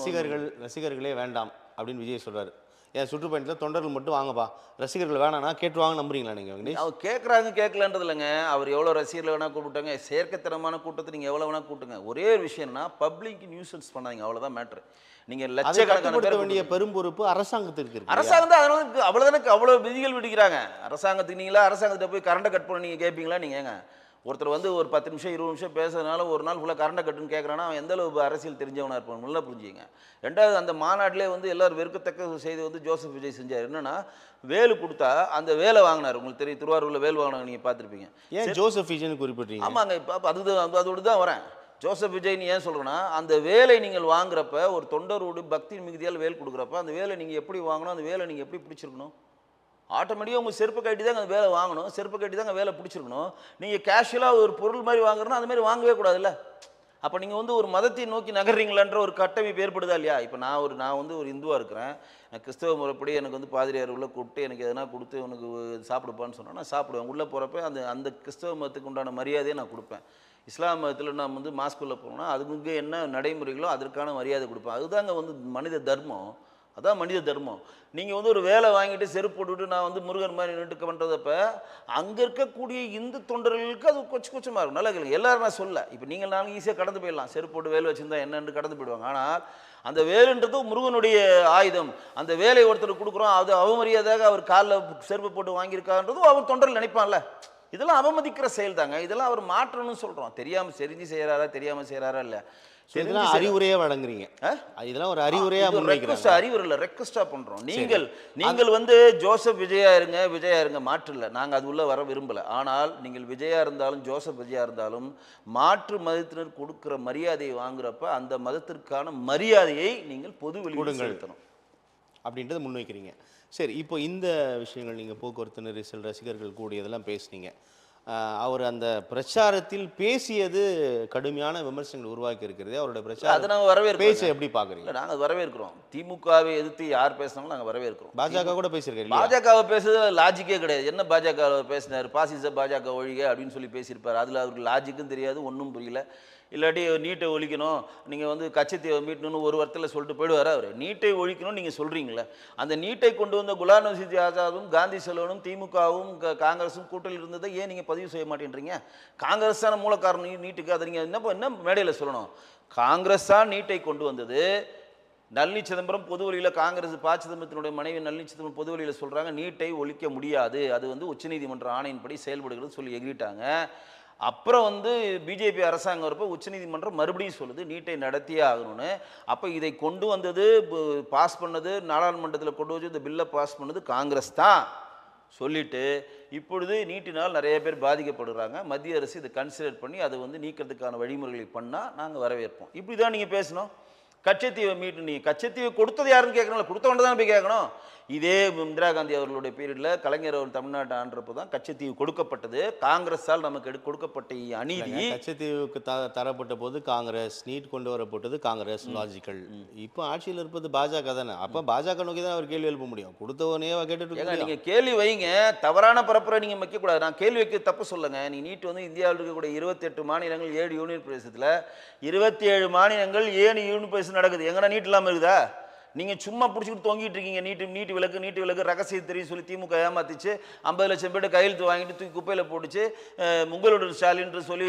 ரசிகர்களே வேண்டாம் அப்படின்னு விஜய் சொல்றாரு. ஏன் சுற்றுப்பயணத்தில் தொண்டர்கள் மட்டும் வாங்கப்பா, ரசிகர்கள் வேணானா கேட்டுவாங்க, நம்புறீங்களா நீங்கள்? அவர் கேட்குறாங்க கேட்கலன்றது இல்லைங்க. அவர் எவ்வளோ ரசிகர்கள் வேணால் கூப்பிட்டாங்க, செயற்கைத்தனமான கூட்டத்தை நீங்கள் எவ்வளோ வேணால் கூட்டுங்க. ஒரே ஒரு விஷயம்னா பப்ளிக் நியூசன்ஸ் பண்ணாதீங்க, அவ்வளோதான் மேட்ரு. நீங்கள் லட்சக்கணக்கான பேர் வேண்டிய பெரும் பொறுப்பு அரசாங்கத்திற்கு இருக்கு. அரசாங்கம் தான் அதனால அவ்வளோதானே அவ்வளோ விதிகள் விடுக்கிறாங்க. அரசாங்கத்துக்கு நீங்களா அரசாங்கத்தை போய் கரண்டை கட் பண்ண நீங்கள் கேட்பீங்களா? நீங்கள் ஏங்க ஒருத்தர் வந்து ஒரு 10 நிமிஷம் 20 நிமிஷம் பேசுறதுனால ஒரு நாள் ஃபுல்லாக கரண்டை கட்டுன்னு கேட்குறான்னா அவன் எந்தளவு அரசியல் தெரிஞ்சவனாக இருப்பான் நல்லா புரிஞ்சுங்க. ரெண்டாவது, அந்த மாநாட்டிலே வந்து எல்லோரும் வெறுக்கத்தக்க செய்தி வந்து ஜோசப் விஜய் செஞ்சார். என்னன்னா, வேலு கொடுத்தா அந்த வேலை வாங்கினார். உங்களுக்கு தெரியும், திருவாரூரில் வேல் வாங்கினாங்க, நீங்கள் பார்த்துருப்பீங்க. ஏன் ஜோசப் விஜய்னு குறிப்பிட்டீங்க? ஆமாங்க, இப்போ அதோடு தான் வரேன். ஜோசப் விஜய்னு ஏன் சொல்கிறேன்னா, அந்த வேலை நீங்கள் வாங்குறப்ப ஒரு தொண்டரோடு பக்தி மிகுதியால் வேல் கொடுக்குறப்ப அந்த வேலை நீங்கள் எப்படி வாங்கணும், அந்த வேலை நீங்கள் எப்படி பிடிச்சிருக்கணும்? ஆட்டோமேட்டிக்காக உங்கள் செருப்பு கட்டி தாங்க அந்த வேலை வாங்கணும், செருப்பு கட்டி தாங்க வேலை பிடிச்சிருக்கணும். நீங்கள் கேஷுவலாக ஒரு பொருள் மாதிரி வாங்குறோன்னா அது மாதிரி வாங்கவே கூடாதுல்ல. அப்போ நீங்கள் வந்து ஒரு மதத்தை நோக்கி நகர்றீங்களான்ற ஒரு கட்டமைப்பு ஏற்படுதா இல்லையா? இப்போ நான் வந்து ஒரு இந்துவாக இருக்கிறேன், கிறிஸ்தவ முறைப்படி எனக்கு வந்து பாதிரியார் உள்ள கூப்பிட்டு எனக்கு எதனா கொடுத்து உனக்கு சாப்பிடுப்பான்னு சொன்னால் நான் சாப்பிடுவேன். உள்ளே போகிறப்ப அந்த கிறிஸ்தவ மதத்துக்கு உண்டான மரியாதையை நான் கொடுப்பேன். இஸ்லாம் மதத்தில் நான் வந்து மாஸ்குள்ளே போனோம்னா அதுக்கு என்ன நடைமுறைகளோ அதற்கான மரியாதை கொடுப்பேன். அதுதாங்க வந்து மனித தர்மம். அதான் மனித தர்மம். நீங்கள் வந்து ஒரு வேலை வாங்கிட்டு செருப்பு போட்டுவிட்டு நான் வந்து முருகன் மாதிரி நின்றுக்க பண்ணுறதப்ப அங்கே இருக்கக்கூடிய இந்து தொண்டர்களுக்கு அது கொச்சமாக இருக்கும். நல்லா கேளுங்க, எல்லாரும் நான் சொல்ல, இப்போ நீங்கள் நாங்கள் ஈஸியாக கடந்து போயிடலாம், செருப்பு போட்டு வேலை வச்சுருந்தா என்னன்னு கடந்து போயிடுவாங்க. ஆனால் அந்த வேலைன்றது முருகனுடைய ஆயுதம். அந்த வேலையை ஒருத்தர் கொடுக்குறோம், அது அவமரியாதையாக அவர் காலில் செருப்பு போட்டு வாங்கியிருக்கான்றதும் அவர் தொண்டர்கள் நினைப்பான்ல. இதெல்லாம் அவமதிக்கிற செயல் தாங்க. இதெல்லாம் அவர் மாற்றணும்னு சொல்கிறோம். தெரியாமல் தெரிஞ்சு செய்கிறாரா தெரியாமல் செய்கிறாரா இல்லை, அறிவுரையா வழங்குறீங்க. இதெல்லாம் ஒரு அறிவுரையா முன்வைக்கிறீங்க. அறிவுரை இல்லை, ரெக்வெஸ்டா பண்றோம். நீங்கள் வந்து ஜோசப் விஜயா இருங்க மாற்று இல்லை, நாங்கள் அது உள்ள வர விரும்பல. ஆனால் நீங்கள் விஜயா இருந்தாலும் ஜோசப் விஜயா இருந்தாலும் மாற்று மதத்தினர் கொடுக்கிற மரியாதையை வாங்குறப்ப அந்த மதத்திற்கான மரியாதையை நீங்கள் பொது வெளியில் செலுத்தணும் அப்படின்றத முன்வைக்கிறீங்க. சரி, இப்போ இந்த விஷயங்கள் நீங்கள் போக்குவரத்து நெரிசல், ரசிகர்கள் கூடியதெல்லாம் பேசுனீங்க. அவர் அந்த பிரச்சாரத்தில் பேசியது கடுமையான விமர்சனங்கள் உருவாக்கி இருக்கிறது. அவருடைய பிரச்சாரம் பேச எப்படி பார்க்குறீங்க? நாங்கள் வரவேற்கிறோம். திமுகவை எதிர்த்து யார் பேசினாலும் நாங்கள் வரவேற்கிறோம். பாஜக கூட பேசியிருக்காரு. பாஜகவை பேசுறது லாஜிக்கே கிடையாது. என்ன பாஜக பேசினார், பாசிச பாஜக ஒழிக அப்படின்னு சொல்லி பேசியிருப்பார். அதில் அவருக்கு லாஜிக்கும் தெரியாது, ஒன்றும் புரியல. இல்லாட்டி நீட்டை ஒழிக்கணும், நீங்கள் வந்து கட்சியை மீட்டணும்னு ஒரு வாரத்தில் சொல்லிட்டு போயிடுவார். அவர் நீட்டை ஒழிக்கணும்னு நீங்கள் சொல்கிறீங்களே, அந்த நீட்டை கொண்டு வந்த குலாம் நபி ஆசாதும் காந்தி செல்வனும் திமுகவும் காங்கிரஸும் கூட்டணியில் இருந்ததை ஏன் நீங்கள் பதிவு செய்ய மாட்டேன்றீங்க? காங்கிரஸ் தான மூல காரணம் நீட்டுக்கு. அதை நீங்கள் என்ன மேடையில் சொல்லணும்? காங்கிரஸ் தான் நீட்டை கொண்டு வந்தது. நளினி சிதம்பரம் பொது வழியில் காங்கிரஸ் சிதம்பரத்தினுடைய மனைவி நளினி சிதம்பரம் பொது வழியில் சொல்கிறாங்க நீட்டை ஒழிக்க முடியாது, அது வந்து உச்சநீதிமன்ற ஆணையின்படி செயல்படுகிறது சொல்லி எகிட்டாங்க. அப்புறம் வந்து பிஜேபி அரசாங்கம் வரப்போ உச்சநீதிமன்றம் மறுபடியும் சொல்லுது நீட்டை நடத்தியே ஆகணும்னு. அப்போ இதை கொண்டு வந்தது, பாஸ் பண்ணது, நாடாளுமன்றத்தில் கொண்டு வச்சு இந்த பில்லை பாஸ் பண்ணது காங்கிரஸ் தான். சொல்லிட்டு இப்பொழுது நீட்டினால் நிறைய பேர் பாதிக்கப்படுறாங்க, மத்திய அரசு இதை கன்சிடர் பண்ணி அதை வந்து நீக்கிறதுக்கான வழிமுறைகளை பண்ணால் நாங்கள் வரவேற்போம். இப்படி தான் நீங்கள் பேசணும். கச்சத்தீவை மீட்டு நீங்கள் கச்சத்தீவை கொடுத்தது யாருன்னு கேட்கணும்ல, கொடுத்தவொண்டு தான் போய் கேட்கணும். இதே இந்திரா காந்தி அவர்களுடைய பீரியடில் கலைஞர் அவர் தமிழ்நாட்டை ஆண்டப்போ தான் கச்சத்தீவு கொடுக்கப்பட்டது. காங்கிரஸால் நமக்கு கொடுக்கப்பட்ட அநீதி. கச்சத்தீவுக்கு தரப்பட்ட போது காங்கிரஸ், நீட் கொண்டு வரப்பட்டது காங்கிரஸ், லாஜிக்கல். இப்போ ஆட்சியில் இருப்பது பாஜக தானே. அப்போ பாஜக நோக்கி தான் அவர் கேள்வி எழுப்ப முடியும். கொடுத்தவனே கேட்டுட்டு நீங்கள் கேள்வி வைங்க, தவறான பரப்புரை நீங்கள் வைக்கக்கூடாது. நான் கேள்வி வைக்க தப்பு சொல்லுங்க. நீ நீட் வந்து இந்தியாவில் இருக்கக்கூடிய 28 மாநிலங்கள் 7 யூனியன் பிரதேசத்தில் 27 மாநிலங்கள் 7 யூனியன் பிரதேசம் நடக்குது. எங்கன்னா நீட் இல்லாமல் இருக்குதா? நீங்கள் சும்மா பிடிச்சிக்கிட்டு தொங்கிட்டு இருக்கீங்க. நீட்டு விலக்கு ரகசியம் தெரியும் சொல்லி திமுக ஏமாத்திச்சு 50 லட்சம் பேர் கையெழுத்து வாங்கிட்டு தூக்கி குப்பையில் போட்டுச்சு. உங்களோட ஸ்டாலின் சொல்லி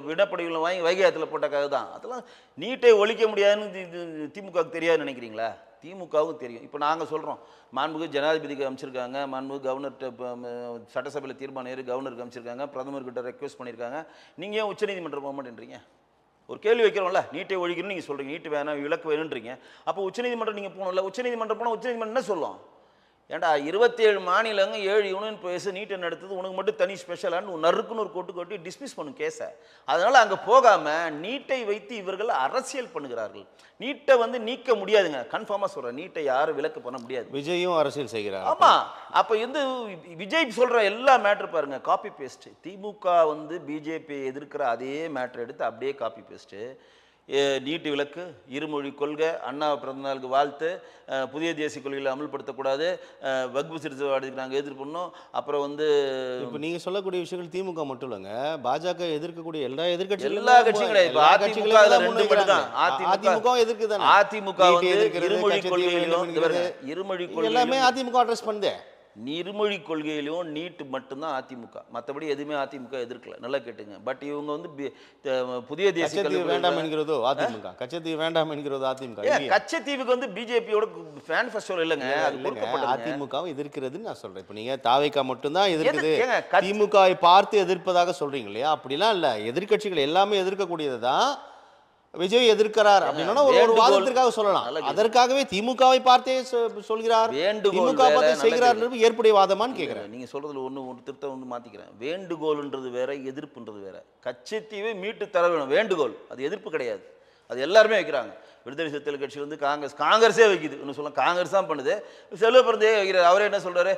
விடப்படிகளை வாங்கி வைகை ஆற்றுல போட்ட கதை தான். அதெல்லாம் நீட்டை ஒழிக்க முடியாதுன்னு திமுகவுக்கு தெரியாதுன்னு நினைக்கிறீங்களா? திமுகவுக்கும் தெரியும். இப்போ நாங்கள் சொல்கிறோம், மாண்புக்கு ஜனாதிபதிக்கு அமைச்சிருக்காங்க, மாண்புக்கு கவர்னர்கிட்ட சட்டசபையில் தீர்மானம் கவர்னருக்கு அமைச்சிருக்காங்க, பிரதமர்கிட்ட ரெக்வஸ்ட் பண்ணியிருக்காங்க. நீங்கள் ஏன் உச்சநீதிமன்றம் போக மாட்டேன்றீங்க? ஒரு கேள்வி வைக்கிறோம்ல, நீட்டை ஒழிக்கணும்னு நீங்கள் சொல்கிறீங்க, நீட்டு வேணாம் விலக்கு வேணுன்றீங்க. அப்போ உச்சநீதிமன்றம் நீங்கள் போகணும்ல, உச்சநீதிமன்றம் போனால் உச்சநீதிமன்றம் என்ன சொல்லும்? ஏன்டா 27 மாநிலங்க 7 யூனியன் பிரதேசம் நீட்டை நடத்துது, உனக்கு மட்டும் தனி ஸ்பெஷலான்னு நறுக்குன்னு ஒரு கொட்டி டிஸ்மிஸ் பண்ணும் கேஸை. அதனால் அங்கே போகாமல் நீட்டை வைத்து இவர்கள் அரசியல் பண்ணுகிறார்கள். நீட்டை வந்து நீக்க முடியாதுங்க, கன்ஃபார்மாக சொல்கிறேன். நீட்டை யாரும் விலக்கு பண்ண முடியாது. விஜயும் அரசியல் செய்கிறார். ஆமாம். அப்போ வந்து விஜய் சொல்கிற எல்லா மேட்ரு பாருங்க, காப்பி பேஸ்ட்டு. திமுக வந்து பிஜேபி எதிர்க்கிற அதே மேட்ரு எடுத்து அப்படியே காப்பி பேஸ்ட்டு. நீட்டு விலக்கு, இருமொழி கொள்கை, அண்ணா பிறந்தநாளுக்கு வாழ்த்து, புதிய தேசிய கொள்கைகளை அமல்படுத்தக்கூடாது, வக்பு சிறுத்தைவாதிக்கு நாங்கள் எதிர்ப்போம். அப்புறம் வந்து இப்போ நீங்கள் சொல்லக்கூடிய விஷயங்கள் திமுக மட்டும் இல்லைங்க, பாஜக எதிர்க்கக்கூடிய எல்லா எதிர்க்கட்சிகளும், எல்லா கட்சியும் கிடையாது. அதிமுக எதிர்க்குதானே. அதிமுக வந்து இருமொழி கொள்கையிலும் எல்லாமே அதிமுக அட்ரஸ் பண்ணுதே. இருமொழி கொள்கையிலும் நீட்டு மட்டும்தான் அதிமுக, மற்றபடி எதுவுமே அதிமுக எதிர்க்கல. நல்லா கேட்டுங்க. பட் இவங்க வந்து புதிய தேசிய வேண்டாம் என்கிறதோ அதிமுக, கச்சத்தீவு வேண்டாம் என்கிறதோ அதிமுக. கச்சத்தீவுக்கு வந்து பிஜேபியோட மேனிஃபெஸ்டோல இல்லைங்க, அதிமுகவும் எதிர்க்கிறதுன்னு நான் சொல்றேன். இப்போ நீங்க தாவேகா மட்டும்தான் எதிர்க்குது, திமுகவை பார்த்து எதிர்ப்பதாக சொல்றீங்க இல்லையா? அப்படிலாம் இல்லை, எதிர்கட்சிகள் எல்லாமே எதிர்க்கக்கூடியது தான். விஜய் எதிர்க்கிறார் அப்படின்னா ஒரு வாதத்திற்காக சொல்லலாம். அதற்காகவே திமுகவை பார்த்தே சொல்கிறார், திமுக பார்த்து செய்கிறார் ஏற்புடைய வாதமான்னு கேட்கிறேன். நீங்க சொல்றதுல ஒரு திருத்தம் வந்து மாத்திக்கிறேன். வேண்டுகோள்ன்றது வேற, எதிர்ப்புன்றது வேற. கச்சத்தீவை மீட்டு தர வேணும், வேண்டுகோள். அது எதிர்ப்பு கிடையாது. அது எல்லாருமே வைக்கிறாங்க. விடுதலை சிறுத்தைகள் கட்சி வந்து காங்கிரஸே வைக்குது. இன்னும் சொல்ல காங்கிரஸ் தான் பண்ணுது. செல்வ பிறந்தே வைக்கிறார். அவரே என்ன சொல்றாரு,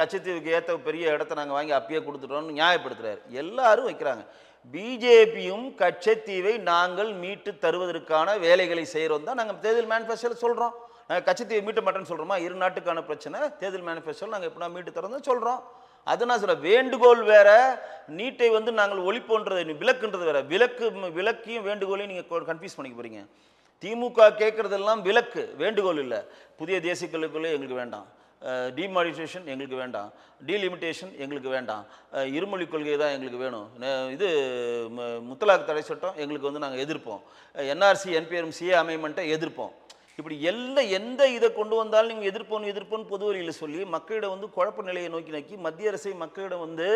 கச்சத்தீவுக்கு ஏற்ற பெரிய இடத்த நாங்கள் வாங்கி அப்பயே கொடுத்துட்டோம்னு நியாயப்படுத்துறாரு. எல்லாரும் வைக்கிறாங்க. பிஜேபியும் கச்சத்தீவை நாங்கள் மீட்டு தருவதற்கான வேலைகளை செய்கிறோம் தான் நாங்கள் தேர்தல் மேனிஃபெஸ்டோவில் சொல்கிறோம். நாங்கள் கச்சத்தீவை மீட்ட மாட்டேன்னு சொல்கிறோமா? இரு நாட்டுக்கான பிரச்சனை, தேர்தல் மேனிஃபெஸ்டோவில் நாங்கள் எப்படின்னா மீட்டு தரோம் தான் சொல்கிறோம். அது நான் சொல்கிறேன். வேண்டுகோள் வேற, நீட்டை வந்து நாங்கள் ஒழிப்போன்றது விலக்குன்றது வேற. விலக்கையும் வேண்டுகோளையும் நீங்கள் கன்ஃபியூஸ் பண்ணிக்க போகிறீங்க. திமுக கேட்குறதெல்லாம் விலக்கு, வேண்டுகோள் இல்லை. புதிய தேசிய கல்விக்குள்ளே எங்களுக்கு வேண்டாம், டிமானிட்டேஷன் எங்களுக்கு வேண்டாம், டீலிமிட்டேஷன் எங்களுக்கு வேண்டாம், இருமொழி கொள்கை தான் எங்களுக்கு வேணும், இது முத்தலாக் தடை சட்டம் எங்களுக்கு வந்து நாங்கள் எதிர்ப்போம், என்ஆர்சி என்பிஆர்எம் சிஏ அமெண்ட்மெண்ட்டை எதிர்ப்போம். இப்படி எந்த இதை கொண்டு வந்தாலும் நீங்கள் எதிர்ப்போன்னு பொது வழியில் சொல்லி மக்களிடம் வந்து குழப்ப நிலையை நோக்கி மத்திய அரசை மக்களிடம் வந்து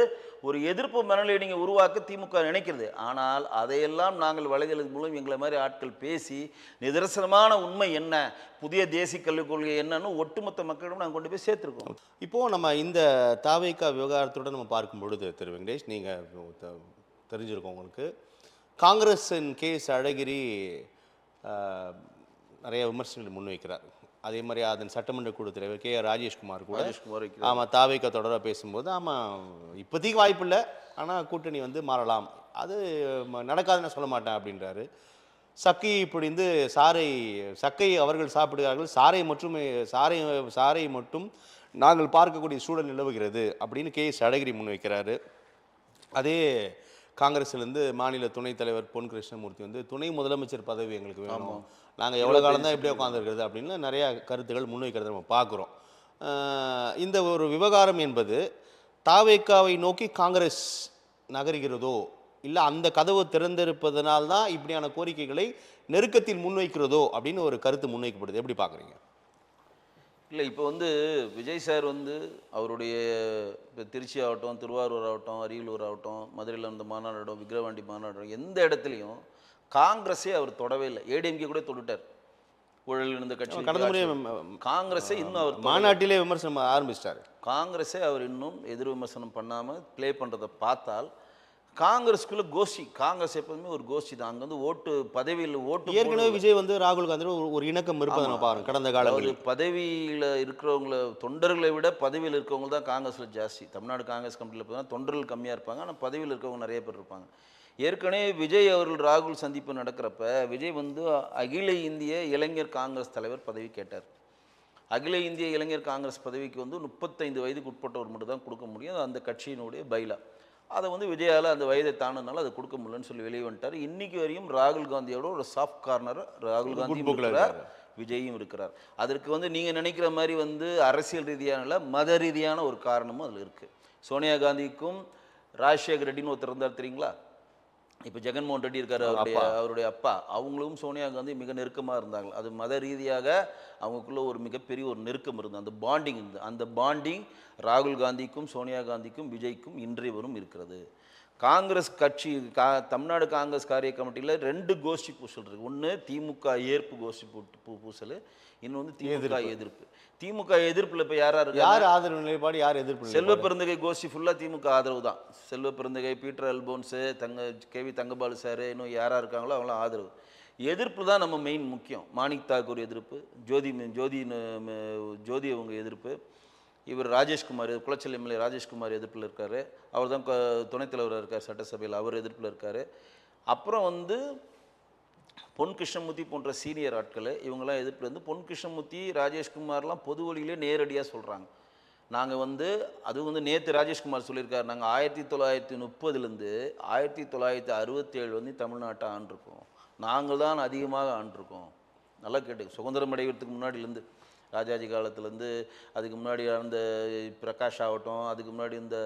ஒரு எதிர்ப்பு மனநிலையை நீங்கள் உருவாக்க திமுக நினைக்கிறது. ஆனால் அதையெல்லாம் நாங்கள் வலைதளத்தின் மூலம் எங்களை மாதிரி ஆட்கள் பேசி நிதர்சனமான உண்மை என்ன, புதிய தேசிய கல்விக் கொள்கை என்னன்னு ஒட்டுமொத்த மக்களிடம் நாங்கள் கொண்டு போய் சேர்த்துருக்கோம். இப்போது நம்ம இந்த தாவேகா விவகாரத்துடன் நம்ம பார்க்கும் பொழுது திரு வெங்கடேஷ், நீங்கள் தெரிஞ்சிருக்கோம் உங்களுக்கு, காங்கிரஸின் கேஸ் அழகிரி நிறைய விமர்சனங்கள் முன்வைக்கிறார். அதே மாதிரி அதன் சட்டமன்ற குழு தலைவர் கே ஆர் ராஜேஷ்குமார் கூட ஆமாம் தாவேகா தொடராக பேசும்போது ஆமாம் இப்போதைக்கு வாய்ப்பு இல்லை, ஆனால் கூட்டணி வந்து மாறலாம், அது நடக்காதுன்னு சொல்ல மாட்டேன் அப்படின்றாரு. சக்கை பிடிந்து சக்கை அவர்கள் சாப்பிடுகிறார்கள், சாரை மட்டும் நாங்கள் பார்க்கக்கூடிய சூழல் நிலவுகிறது அப்படின்னு கே எஸ் அழகிரி முன்வைக்கிறாரு. அதே காங்கிரஸ்லேருந்து மாநில துணைத் தலைவர் பொன் கிருஷ்ணமூர்த்தி வந்து துணை முதலமைச்சர் பதவி எங்களுக்கு வேணும், நாங்கள் எவ்வளோ காலம் தான் இப்படியே உட்காந்துருக்கிறது அப்படின்னு நிறையா கருத்துக்கள் முன்வைக்கிறத நம்ம பார்க்குறோம். இந்த ஒரு விவகாரம் என்பது தாவேகாவை நோக்கி காங்கிரஸ் நகர்கிறதோ இல்லை அந்த கதவு திறந்திருப்பதனால்தான் இப்படியான கோரிக்கைகளை நெருக்கத்தில் முன்வைக்கிறதோ அப்படின்னு ஒரு கருத்து முன்வைக்கப்படுது. எப்படி பார்க்குறீங்க? இல்லை, இப்போ வந்து விஜய் சார் வந்து அவருடைய இப்போ திருச்சி ஆகட்டும், திருவாரூர் ஆகட்டும், அரியலூர் ஆகட்டும், மதுரையில் இருந்த மாநாடு, விக்கிரவாண்டி மாநாடு, எந்த இடத்துலையும் காங்கிரஸே அவர் தொடவே இல்லை. ஏடிஎம்கே கூட தொட்டுட்டார். ஊழல் இருந்த கட்சி கடந்த முறை காங்கிரஸை இன்னும் அவர் மாநாட்டிலே விமர்சனம் ஆரம்பிச்சிட்டாரு. காங்கிரஸை அவர் இன்னும் எதிர் விமர்சனம் பண்ணாமல் ப்ளே பண்ணுறதை பார்த்தால் காங்கிரஸ்குள்ள கோஷ்டி, காங்கிரஸ் எப்போதுமே ஒரு கோஷ்டி தான். அங்கே வந்து ஓட்டு பதவியில் ஓட்டு ஏற்கனவே விஜய் வந்து ராகுல் காந்தி ஒரு இணக்கம் இருப்பதை நம்ம பாருங்க கடந்த காலங்களில். பதவியில் இருக்கிறவங்கள தொண்டர்களை விட பதவியில் இருக்கிறவங்க தான் காங்கிரஸில் ஜாஸ்தி. தமிழ்நாடு காங்கிரஸ் கமிட்டியில் பார்த்தா தொண்டர்கள் கம்மியாக இருப்பாங்க, ஆனால் பதவியில் இருக்கிறவங்க நிறைய பேர் இருப்பாங்க. ஏற்கனவே விஜய் அவர்கள் ராகுல் சந்திப்பு நடக்கிறப்ப விஜய் வந்து அகில இந்திய இளைஞர் காங்கிரஸ் தலைவர் பதவி கேட்டார். அகில இந்திய இளைஞர் காங்கிரஸ் பதவிக்கு வந்து 35 வயதுக்கு உட்பட்டவர் மட்டும் தான் கொடுக்க முடியும், அந்த கட்சியினுடைய பைலா. அதை வந்து விஜயால் அந்த வயதை தாண்டினால அதை கொடுக்க முடியலன்னு சொல்லி வெளியே வந்துட்டார். இன்னைக்கு வரையும் ராகுல் காந்தியோட ஒரு சாஃப்ட் கார்னர் ராகுல் காந்தியும் இருக்கிறார், விஜயும் இருக்கிறார். அதற்கு வந்து நீங்கள் நினைக்கிற மாதிரி வந்து அரசியல் ரீதியான மத ரீதியான ஒரு காரணமும் அதில் இருக்குது. சோனியா காந்திக்கும் ராஜசேகர் ரெட்டின்னு ஒருத்தர் இருந்தார் தெரியுங்களா, இப்போ ஜெகன்மோகன் ரெட்டி இருக்கார், அவருடைய அப்பா, அவங்களும் சோனியா காந்தி மிக நெருக்கமாக இருந்தாங்க. அது மத ரீதியாக அவங்களுக்குள்ள ஒரு மிகப்பெரிய ஒரு நெருக்கம் இருந்தது, அந்த பாண்டிங் இருந்தது. அந்த பாண்டிங் ராகுல் காந்திக்கும் சோனியா காந்திக்கும் விஜய்க்கும் இன்றைய வரும் இருக்கிறது. காங்கிரஸ் கட்சி தமிழ்நாடு காங்கிரஸ் காரிய கமிட்டியில் 2 கோஷ்டி பூசல் இருக்குது. ஒன்று திமுக ஏற்பு கோஷ்டி பூசல், இன்னொன்று திமுக எதிர்ப்பு. திமுக எதிர்ப்பில் இப்போ யார் ஆதரவு நிலைப்பாடு, யார் எதிர்ப்பு? செல்வ பெருந்தகை கோஷ்டி ஃபுல்லாக திமுக ஆதரவு தான். செல்வ பெருந்தகை, பீட்டர் அல்போன்ஸு, கேவி தங்கபாலு சார், இன்னும் யாராக இருக்காங்களோ அவங்களாம் ஆதரவு. எதிர்ப்பு தான் நம்ம மெயின் முக்கியம். மாணிக் தாக்கூர் எதிர்ப்பு, ஜோதி அவங்க எதிர்ப்பு, இவர் ராஜேஷ்குமார், குளச்சல் எம்எல்ஏ ராஜேஷ்குமார் எதிர்ப்பில் இருக்கார், அவர் தான் துணைத் தலைவராக இருக்கார் சட்டசபையில், அவர் எதிர்ப்பில் இருக்கார். அப்புறம் வந்து பொன் கிருஷ்ணமூர்த்தி போன்ற சீனியர் ஆட்கள் இவங்கெல்லாம் எதிர்ப்பில் இருந்து பொன் கிருஷ்ணமூர்த்தி ராஜேஷ்குமார்லாம் பொது வழியிலே நேரடியாக சொல்கிறாங்க. நாங்கள் வந்து அது வந்து நேற்று ராஜேஷ்குமார் சொல்லியிருக்காரு, நாங்கள் 1930லேருந்து 1967 வந்து தமிழ்நாட்டை ஆண்டிருக்கோம், நாங்கள் தான் அதிகமாக ஆண்டிருக்கோம். நல்லா கேட்டு, சுதந்திரம் அடைகிறதுக்கு முன்னாடிலேருந்து ராஜாஜி காலத்துலேருந்து அதுக்கு முன்னாடி அந்த பிரகாஷ் ஆகட்டும், அதுக்கு முன்னாடி இந்த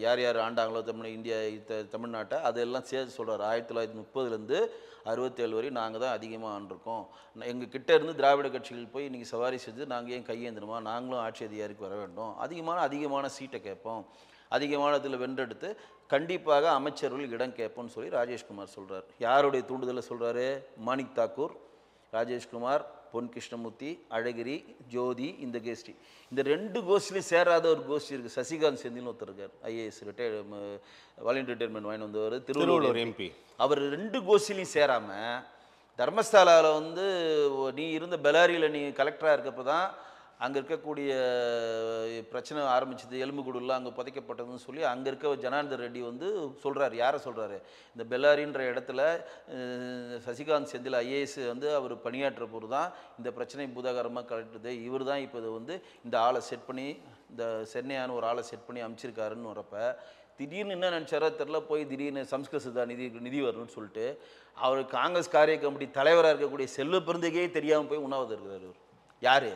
யார் யார் ஆண்டாங்களோ தமிழ்நாட்டை அதெல்லாம் சேர்த்து சொல்கிறார். 1930லேருந்து 67 வரை நாங்கள் தான் அதிகமாக ஆண்டிருக்கோம். எங்கள் கிட்டே இருந்து திராவிட கட்சிகள் போய் இன்றைக்கி சவாரி செஞ்சு நாங்கள் ஏன் கையேந்திரமா, நாங்களும் ஆட்சி அதிகாரிக்கு வர வேண்டும், அதிகமான சீட்டை கேட்போம், அதிகமான இதில் வென்றெடுத்து கண்டிப்பாக அமைச்சர்கள் இடம் கேட்போம்னு சொல்லி ராஜேஷ்குமார் சொல்கிறார். யாருடைய தூண்டுதலை சொல்கிறாரு? மாணிக் தாக்கூர், ராஜேஷ்குமார், பொன் கிருஷ்ணமூர்த்தி, அழகிரி, ஜோதி, இந்த கோஷ்டி. இந்த 2 கோஷ்டிலையும் சேராத ஒரு கோஷ்டி இருக்குது. சசிகாந்த் செந்தில்னு ஒருத்தர் இருக்கார், ஐஏஎஸ் வாலண்டியர் ரிட்டையர்மெண்ட் வாங்கி வந்தவர், திருவள்ளூர் எம்பி. அவர் 2 கோஷ்டிலையும் சேராமல் தர்மஸ்தாலாவில் வந்து நீ இருந்த பெலாரியில் நீ கலெக்டராக இருக்கப்போ தான் அங்கே இருக்கக்கூடிய பிரச்சனை ஆரம்பிச்சது, எலும்புக்கூடுலாம் அங்கே புதைக்கப்பட்டதுன்னு சொல்லி அங்கே இருக்க ஜனார்தன் ரெட்டி வந்து சொல்கிறார். யாரை சொல்கிறாரு? இந்த பெல்லாரின்ற இடத்துல சசிகாந்த் செந்தில் ஐஏஎஸ் வந்து அவர் பணியாற்ற போது தான் இந்த பிரச்சனை பூதாகரமாக கலட்டுது. இவர் தான் இப்போ வந்து இந்த ஆளை செட் பண்ணி, இந்த சென்னையான ஒரு ஆளை செட் பண்ணி அமைச்சிருக்காருன்னு வரப்போ திடீர்னு என்ன நினச்சாரோ தெரில, போய் திடீர்னு சம்ஸ்கிருத நிதி வரணும்னு சொல்லிட்டு அவர் காங்கிரஸ் காரிய கமிட்டி தலைவராக இருக்கக்கூடிய செல்வ பெருந்தகையே தெரியாமல் போய் உண்ணாவிரதம் இருக்கிறார். அவர் யார்?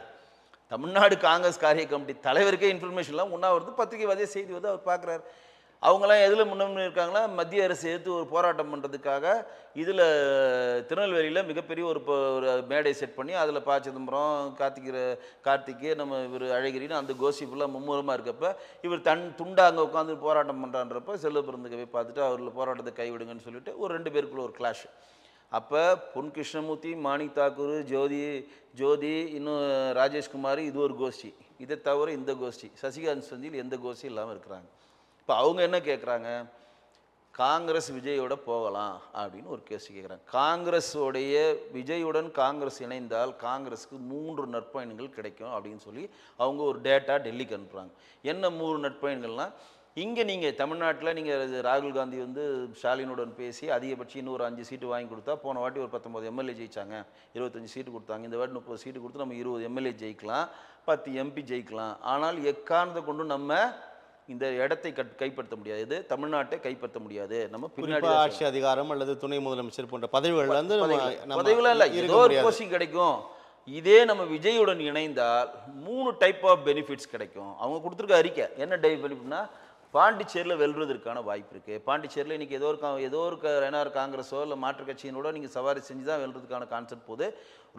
தமிழ்நாடு காங்கிரஸ் காரிய கமிட்டி தலைவருக்கே இன்ஃபர்மேஷன்லாம் உண்ணாவிரதம், பத்திரிகை செய்தி வந்து அவர் பார்க்குறாரு. அவங்களாம் எதில் முன்னே இருக்காங்களா? மத்திய அரசு எடுத்து ஒரு போராட்டம் பண்ணுறதுக்காக இதில் திருநெல்வேலியில் மிகப்பெரிய ஒரு மேடை செட் பண்ணி அதில் ப. சிதம்பரம், கார்த்திகே, நம்ம இவர் அழகிரின்னு அந்த கோஷ்டி ஃபுல்லாக மும்முரமாக இருக்கப்போ இவர் துண்டா அங்கே உட்காந்து போராட்டம் பண்ணுறான்றப்ப செல்வ பெருந்தகை பார்த்துட்டு அவரில் போராட்டத்தை கைவிடுங்கன்னு சொல்லிட்டு ஒரு 2 பேருக்குள்ள ஒரு கிளாஷ். அப்போ பொன் கிருஷ்ணமூர்த்தி, மாணிக் தாக்கூர், ஜோதி, இன்னும் ராஜேஷ்குமார், இது ஒரு கோஷ்டி. இதை தவிர இந்த கோஷ்டி சசிகாந்த் செந்தில் எந்த கோஷ்டி இல்லாமல் இருக்கிறாங்க. இப்போ அவங்க என்ன கேட்குறாங்க? காங்கிரஸ் விஜயோட போகலாம் அப்படின்னு ஒரு கேள்வி கேட்குறாங்க. காங்கிரஸோடைய விஜயுடன் காங்கிரஸ் இணைந்தால் காங்கிரஸுக்கு 3 நற்பயன்கள் கிடைக்கும் அப்படின்னு சொல்லி அவங்க ஒரு டேட்டா டெல்லிக்கு அனுப்புகிறாங்க. என்ன 3 நற்பயன்கள்னால், இங்கே நீங்கள் தமிழ்நாட்டில் நீங்கள் ராகுல் காந்தி வந்து ஸ்டாலினுடன் பேசி அதிகபட்சம் இன்னும் ஒரு 5 சீட்டு வாங்கி கொடுத்தா, போன வாட்டி ஒரு 19 எம்எல்ஏ ஜெயிச்சாங்க, 25 சீட்டு கொடுத்தாங்க, இந்த வாட்டி 30 சீட்டு கொடுத்து நம்ம 20 எம்எல்ஏ ஜெயிக்கலாம், 10 எம்பி ஜெயிக்கலாம். ஆனால் எக்காரணத்தை கொண்டு நம்ம இந்த இடத்தை கைப்பற்ற முடியாது, இது தமிழ்நாட்டை கைப்பற்ற முடியாது. நம்ம பின்னாடி ஆட்சி அதிகாரம் அல்லது துணை முதலமைச்சர் போன்ற பதவிகள் வந்து பதவிகள் இல்லை, ஏதோ ஒரு போஸ்டிங் கிடைக்கும். இதே நம்ம விஜயுடன் இணைந்தால் 3 டைப் ஆஃப் பெனிஃபிட்ஸ் கிடைக்கும். அவங்க கொடுத்துருக்க அறிக்கை என்ன டைப் பெனிஃபிட்னா, பாண்டிச்சேரியில் வெல்வதற்கான வாய்ப்பு இருக்குது. பாண்டிச்சேரியில் இன்றைக்கி ஏதோ ஒரு என்ஆர் காங்கிரஸோ இல்லை மாற்றுக் கட்சியினோட நீங்கள் சவாரி செஞ்சு தான் வெல்றதுக்கான கான்செப்ட் போது.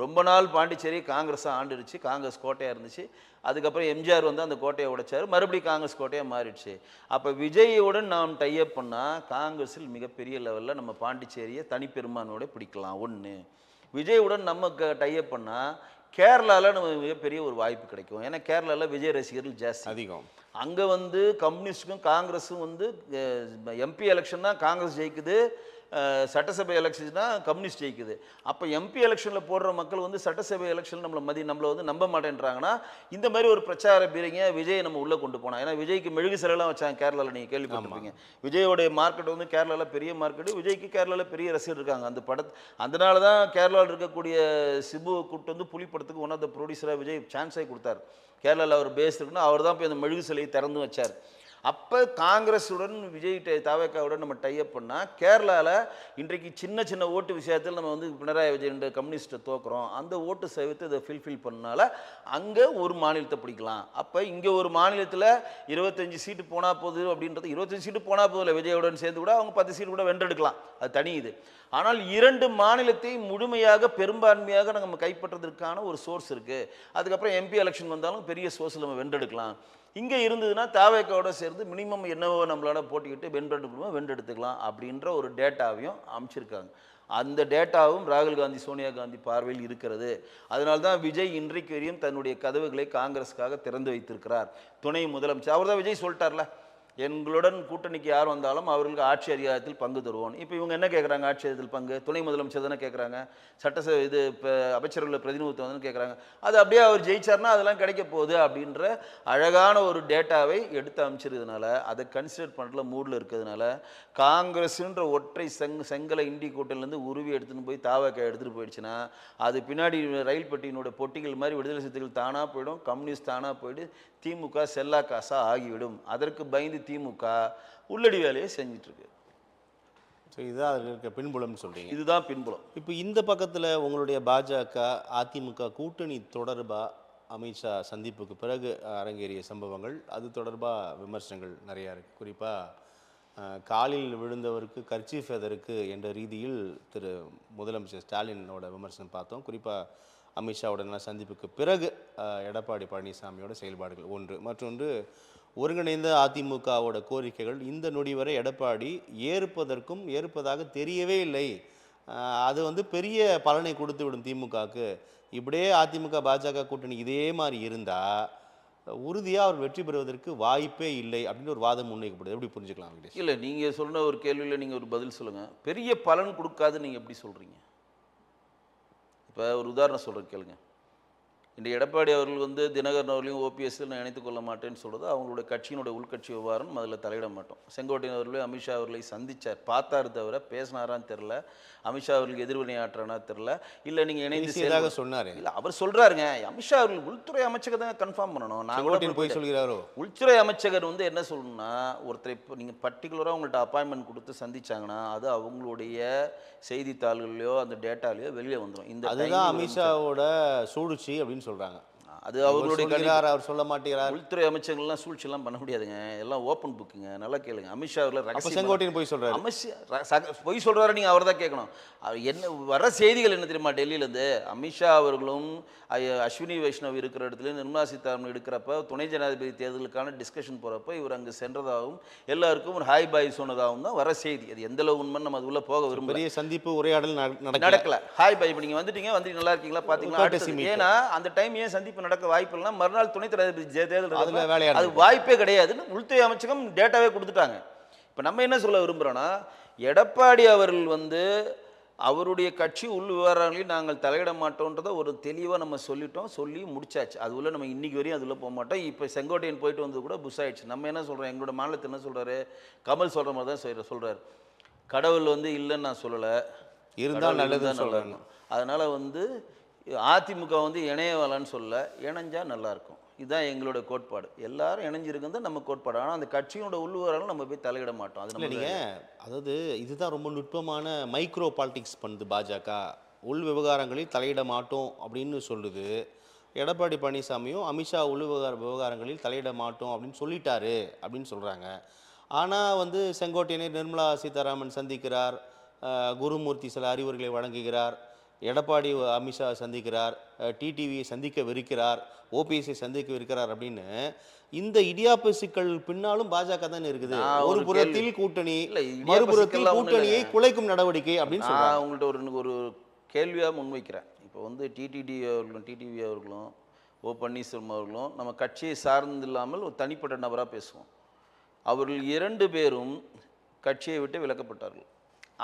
ரொம்ப நாள் பாண்டிச்சேரி காங்கிரஸாக ஆண்டுருச்சு, காங்கிரஸ் கோட்டையாக இருந்துச்சு. அதுக்கப்புறம் எம்ஜிஆர் வந்து அந்த கோட்டையை உடைச்சார், மறுபடியும் காங்கிரஸ் கோட்டையாக மாறிடுச்சு. அப்போ விஜயோடு நாம் டைப் பண்ணால் காங்கிரஸில் மிகப்பெரிய லெவலில் நம்ம பாண்டிச்சேரியை தனிப்பெருமானோட பிடிக்கலாம். 1 விஜயுடன் நம்ம டைப் பண்ணால் கேரளாவில் நம்ம மிகப்பெரிய ஒரு வாய்ப்பு கிடைக்கும். ஏன்னா கேரளாவில் விஜய் ரசிகர்கள் ஜாஸ்தி அதிகம். அங்கே வந்து கம்யூனிஸ்ட்டுக்கும் காங்கிரஸும் வந்து எம்பி எலெக்ஷன் தான் காங்கிரஸ் ஜெயிக்குது, சட்டசபை எலெக்ஷன் தான் கம்யூனிஸ்ட் ஜெயிக்குது. அப்போ எம்பி எலெக்ஷனில் போடுற மக்கள் வந்து சட்டசபை எலெக்ஷன் நம்மளை வந்து நம்ப மாட்டேன்றாங்கன்னா இந்த மாதிரி ஒரு பிரச்சார பீரிங்க விஜய் நம்ம உள்ளே கொண்டு போனோம். ஏன்னா விஜய்க்கு மெழுகு சிலைலாம் வச்சாங்க கேரளாவில், நீங்கள் கேள்விப்பட்டிருப்பீங்க. விஜயோடைய மார்க்கெட் வந்து கேரளாவில் பெரிய மார்க்கெட்டு, விஜய்க்கு கேரளாவில் பெரிய ரசிகர் இருக்காங்க. அதனால தான் கேரளாவில் இருக்கக்கூடிய சிபு கூப்பிட்டு வந்து புலி படத்துக்கு ஒன் ஆஃப் த ப்ரொடியூசராக விஜய் சான்ஸே கொடுத்தார். கேரளாவில் அவர் பேஸ் இருக்குன்னா அவர் தான் போய் அந்த மெழுகு சிலையை திறந்து வச்சார். அப்போ காங்கிரஸுடன் விஜய் தாவேக்காவுடன் நம்ம டைப் பண்ணால் கேரளாவில் இன்றைக்கு சின்ன சின்ன ஓட்டு விஷயத்தில் நம்ம வந்து பினராயி விஜயன் கம்யூனிஸ்ட்டை தோக்குறோம், அந்த ஓட்டு சதவீதத்தை இதை ஃபில் பண்ணனால அங்கே ஒரு மாநிலத்தை பிடிக்கலாம். அப்போ இங்கே ஒரு மாநிலத்தில் 25 சீட்டு போனால் போகுது அப்படின்றது, 25 சீட்டு போனால் போதில்லை, விஜயுடன் சேர்ந்து கூட அவங்க 10 சீட்டு கூட வென்றெடுக்கலாம், அது தனி இது. ஆனால் 2 மாநிலத்தை முழுமையாக பெரும்பான்மையாக நம்ம கைப்பற்றுறதுக்கான ஒரு சோர்ஸ் இருக்குது. அதுக்கப்புறம் எம்பி எலெக்ஷன் வந்தாலும் பெரிய சோர்ஸில் நம்ம வென்றெடுக்கலாம். இங்கே இருந்ததுன்னா தாவேக்காவோட சேர்ந்து மினிமம் என்னவோ நம்மளால போட்டிக்கிட்டு வென்றெடுத்துக்கலாம் அப்படின்ற ஒரு டேட்டாவையும் அமைச்சிருக்காங்க. அந்த டேட்டாவும் ராகுல் காந்தி சோனியா காந்தி பார்வையில் இருக்கிறது. அதனால தான் விஜய் இன்றைக்கு வரையும் தன்னுடைய கதவுகளை காங்கிரஸுக்காக திறந்து வைத்திருக்கிறார். துணை முதலமைச்சர் அவர் தான் விஜய் சொல்லிட்டார்ல, எங்களுடன் கூட்டணிக்கு யார் வந்தாலும் அவர்களுக்கு ஆட்சி அதிகாரத்தில் பங்கு தருவோம். இப்போ இவங்க என்ன கேட்குறாங்க? ஆட்சி அதிகாரத்தில் பங்கு துணை முதலமைச்சர் தானே கேட்குறாங்க, சட்டசபை இப்போ அமைச்சர்கள் பிரதிநிதித்துவம் தானே கேட்குறாங்க. அது அப்படியே அவர் ஜெயிச்சார்னா அதெல்லாம் கிடைக்க போகுது அப்படின்ற அழகான ஒரு டேட்டாவை எடுத்து அமைச்சிருக்கிறதுனால, அதை கன்சிடர் பண்ணுற மூடில் இருக்கிறதுனால காங்கிரஸுன்ற ஒற்றை செங்கலை இண்டி கூட்டணிலேருந்து உருவி எடுத்துன்னு போய் தாவக்காய் எடுத்துகிட்டு போயிடுச்சுன்னா அது பின்னாடி ரயில் பெட்டியினோட பொட்டிகள் மாதிரி விடுதலை சிறுத்தைகள் தானாக போயிடும், கம்யூனிஸ்ட் தானாக போயிட்டு திமுக செல்லா காசா ஆகிவிடும். அதற்கு பயந்து திமுக உள்ளடி வேலையை செஞ்சிட்ருக்கு. ஸோ இதுதான் அதில் இருக்க பின்புலம்னு சொல்கிறீங்க. இதுதான் பின்புலம். இப்போ இந்த பக்கத்தில் உங்களுடைய பாஜக அதிமுக கூட்டணி தொடர்பாக அமித்ஷா சந்திப்புக்கு பிறகு அரங்கேறிய சம்பவங்கள், அது தொடர்பாக விமர்சனங்கள் நிறையா இருக்குது. குறிப்பாக காலில் விழுந்தவருக்கு கர்ச்சீஃப் எதற்கு என்ற ரீதியில் திரு முதலமைச்சர் ஸ்டாலினோட விமர்சனம் பார்த்தோம். குறிப்பாக அமித்ஷாவுடனான சந்திப்புக்கு பிறகு எடப்பாடி பழனிசாமியோட செயல்பாடுகள் ஒன்று. மற்றொன்று, ஒருங்கிணைந்த அதிமுகவோட கோரிக்கைகள் இந்த நொடி வரை எடப்பாடி ஏற்பதாக தெரியவே இல்லை, அது வந்து பெரிய பலனை கொடுத்து விடும் திமுகவுக்கு. இப்படியே அதிமுக பாஜக கூட்டணி இதே மாதிரி இருந்தால் உறுதியாக அவர் வெற்றி பெறுவதற்கு வாய்ப்பே இல்லை அப்படின்னு ஒரு வாதம் முன்வைக்கப்படுது. எப்படி புரிஞ்சுக்கலாம்? இல்லை, நீங்கள் சொன்ன ஒரு கேள்வியில் நீங்கள் ஒரு பதில் சொல்லுங்கள். பெரிய பலன் கொடுக்காது நீங்கள் எப்படி சொல்கிறீங்க? இப்போ ஒரு உதாரணம் சொல்கிறேன் கேளுங்க. இந்த எடப்பாடி அவர்கள் வந்து தினகரன் அவர்களையும் ஓபிஎஸ்ஸில் நான் இணைத்துக் கொள்ள மாட்டேன்னு சொல்கிறது அவங்களுடைய கட்சியினுடைய உள்கட்சி விவகாரம், அதில் தலையிட மாட்டோம். செங்கோட்டையன் அவர்களே அமித்ஷா அவர்களை சந்தித்தார், பார்த்தாரு தவிர பேசினாரான்னு தெரில, அமித்ஷா அவர்களுக்கு எதிர்வினை ஆற்றானா தெரில. இல்லை நீங்கள் இணைந்து சொன்னார், இல்லை அவர் சொல்கிறாருங்க, அமித்ஷா அவர்கள் உள்துறை அமைச்சகர் தான் கன்ஃபார்ம் பண்ணணும். நாங்கள் போய் சொல்கிறாரோ? உள்துறை அமைச்சகர் வந்து என்ன சொல்லணும்னா, ஒருத்தரை இப்போ நீங்கள் பர்டிகுலராக உங்கள்கிட்ட அப்பாயின்மெண்ட் கொடுத்து சந்திச்சாங்கன்னா அது அவங்களுடைய செய்தித்தாள்களையோ அந்த டேட்டாலையோ வெளியே வந்துடும். இந்த அதுதான் அமித்ஷாவோட சூழ்ச்சி அப்படின்னு சொல்கிறாங்க. அது அவர்களுடைய அவர் சொல்ல மாட்டேங்கிறார். உள்துறை அமைச்சர்கள்லாம் சூழ்ச்சியெல்லாம் பண்ண முடியாதுங்க, எல்லாம் ஓப்பன் புக்குங்க. நல்லா கேளுங்க. அமித்ஷா அவர்கள் செங்கோட்டையன் போய் சொல்கிறார், அமித்ஷா பொய் சொல்கிறாரு, நீங்கள் அவர் தான் கேட்கணும். என்ன வர செய்திகள் என்ன தெரியுமா? டெல்லியிலேருந்து அமித்ஷா அவர்களும் அஸ்வினி வைஷ்ணவ் இருக்கிற இடத்துல நிர்மலா சீதாராமன் எடுக்கிறப்ப துணை ஜனாதிபதி தேர்தலுக்கான டிஸ்கஷன் போகிறப்ப இவர் அங்கே சென்றதாகவும் எல்லாருக்கும் ஒரு ஹாய் பாய் சொன்னதாகவும் தான் வர செய்தி. அது எந்த அளவு உண்மை நம்ம அதுக்குள்ளே போக விரும்ப. பெரிய சந்திப்பு உரையாடல் நடக்கல. ஹாய் பாய், இப்போ நீங்கள் வந்துட்டீங்க நல்லா இருக்கீங்களா பார்த்தீங்களா? ஏன்னா அந்த டைம் ஏன் சந்திப்பு நடக்க வாய்ப்பு இல்லைன்னா மறுநாள் துணை ஜனாதிபதி தேர்தல், அது வாய்ப்பே கிடையாதுன்னு உள்துறை அமைச்சகம் டேட்டாவே கொடுத்துட்டாங்க. இப்போ நம்ம என்ன சொல்ல விரும்புகிறோன்னா, எடப்பாடி அவர்கள் வந்து அவருடைய கட்சி உள் விவகாரங்களையும் நாங்கள் தலையிட மாட்டோன்றதை ஒரு தெளிவாக நம்ம சொல்லிட்டோம், சொல்லி முடிச்சாச்சு. அது உள்ள நம்ம இன்றைக்கி வரையும் அதில் போக மாட்டோம். இப்போ செங்கோட்டையன் போயிட்டு வந்தது கூட புஷ் ஆயிடுச்சு. நம்ம என்ன சொல்கிறோம், எங்களோட மாநிலத்தில் என்ன சொல்கிறாரு, கமல் சொல்கிற மாதிரி தான் சொல்கிறார். கடவுள் வந்து இல்லைன்னு நான் சொல்லலை, இருந்தால் நல்லது சொல்லணும். அதனால் வந்து அதிமுக வந்து இணையவலான்னு சொல்ல, இணைஞ்சால் நல்லாயிருக்கும். இதுதான் எங்களோட கோட்பாடு. எல்லாரும் இணைஞ்சிருக்கிறது நம்ம கோட்பாடு. ஆனால் அந்த கட்சியோட உள்ளுவராலும் நம்ம போய் தலையிட மாட்டோம். அது நீங்கள் அதாவது இதுதான் ரொம்ப நுட்பமான மைக்ரோ பாலிடிக்ஸ் பண்ணுது பாஜக. உள் விவகாரங்களில் தலையிட மாட்டோம் அப்படின்னு சொல்லுது. எடப்பாடி பழனிசாமியும் அமித்ஷா உள் விவகாரங்களில் தலையிட மாட்டோம் அப்படின்னு சொல்லிட்டாரு அப்படின்னு சொல்கிறாங்க. ஆனால் வந்து செங்கோட்டையனை நிர்மலா சீதாராமன் சந்திக்கிறார், குருமூர்த்தி சில அறிவுரைகளை வழங்குகிறார், எடப்பாடி அமித்ஷா சந்திக்கிறார், டிடிவியை சந்திக்கவிருக்கிறார், ஓபிஎஸ்ஐ சந்திக்கவிருக்கிறார் அப்படின்னு இந்த இடியாப்ப சிக்கல் பின்னாலும் பாஜக தான் இருக்குது. ஒரு புறத்தில் கூட்டணி, மறுபுறத்தில் கூட்டணியை குலைக்கும் நடவடிக்கை அப்படின்னு சொல்றாங்க. உங்கள்கிட்ட ஒரு கேள்வியாக முன்வைக்கிறேன். இப்போ வந்து டிடிவி அவர்களும் ஓ பன்னீர்செல்வம் அவர்களும் நம்ம கட்சியை சார்ந்து இல்லாமல் ஒரு தனிப்பட்ட நபராக பேசுவோம். அவர்கள் 2 பேரும் கட்சியை விட்டு விலக்கப்பட்டார்கள்.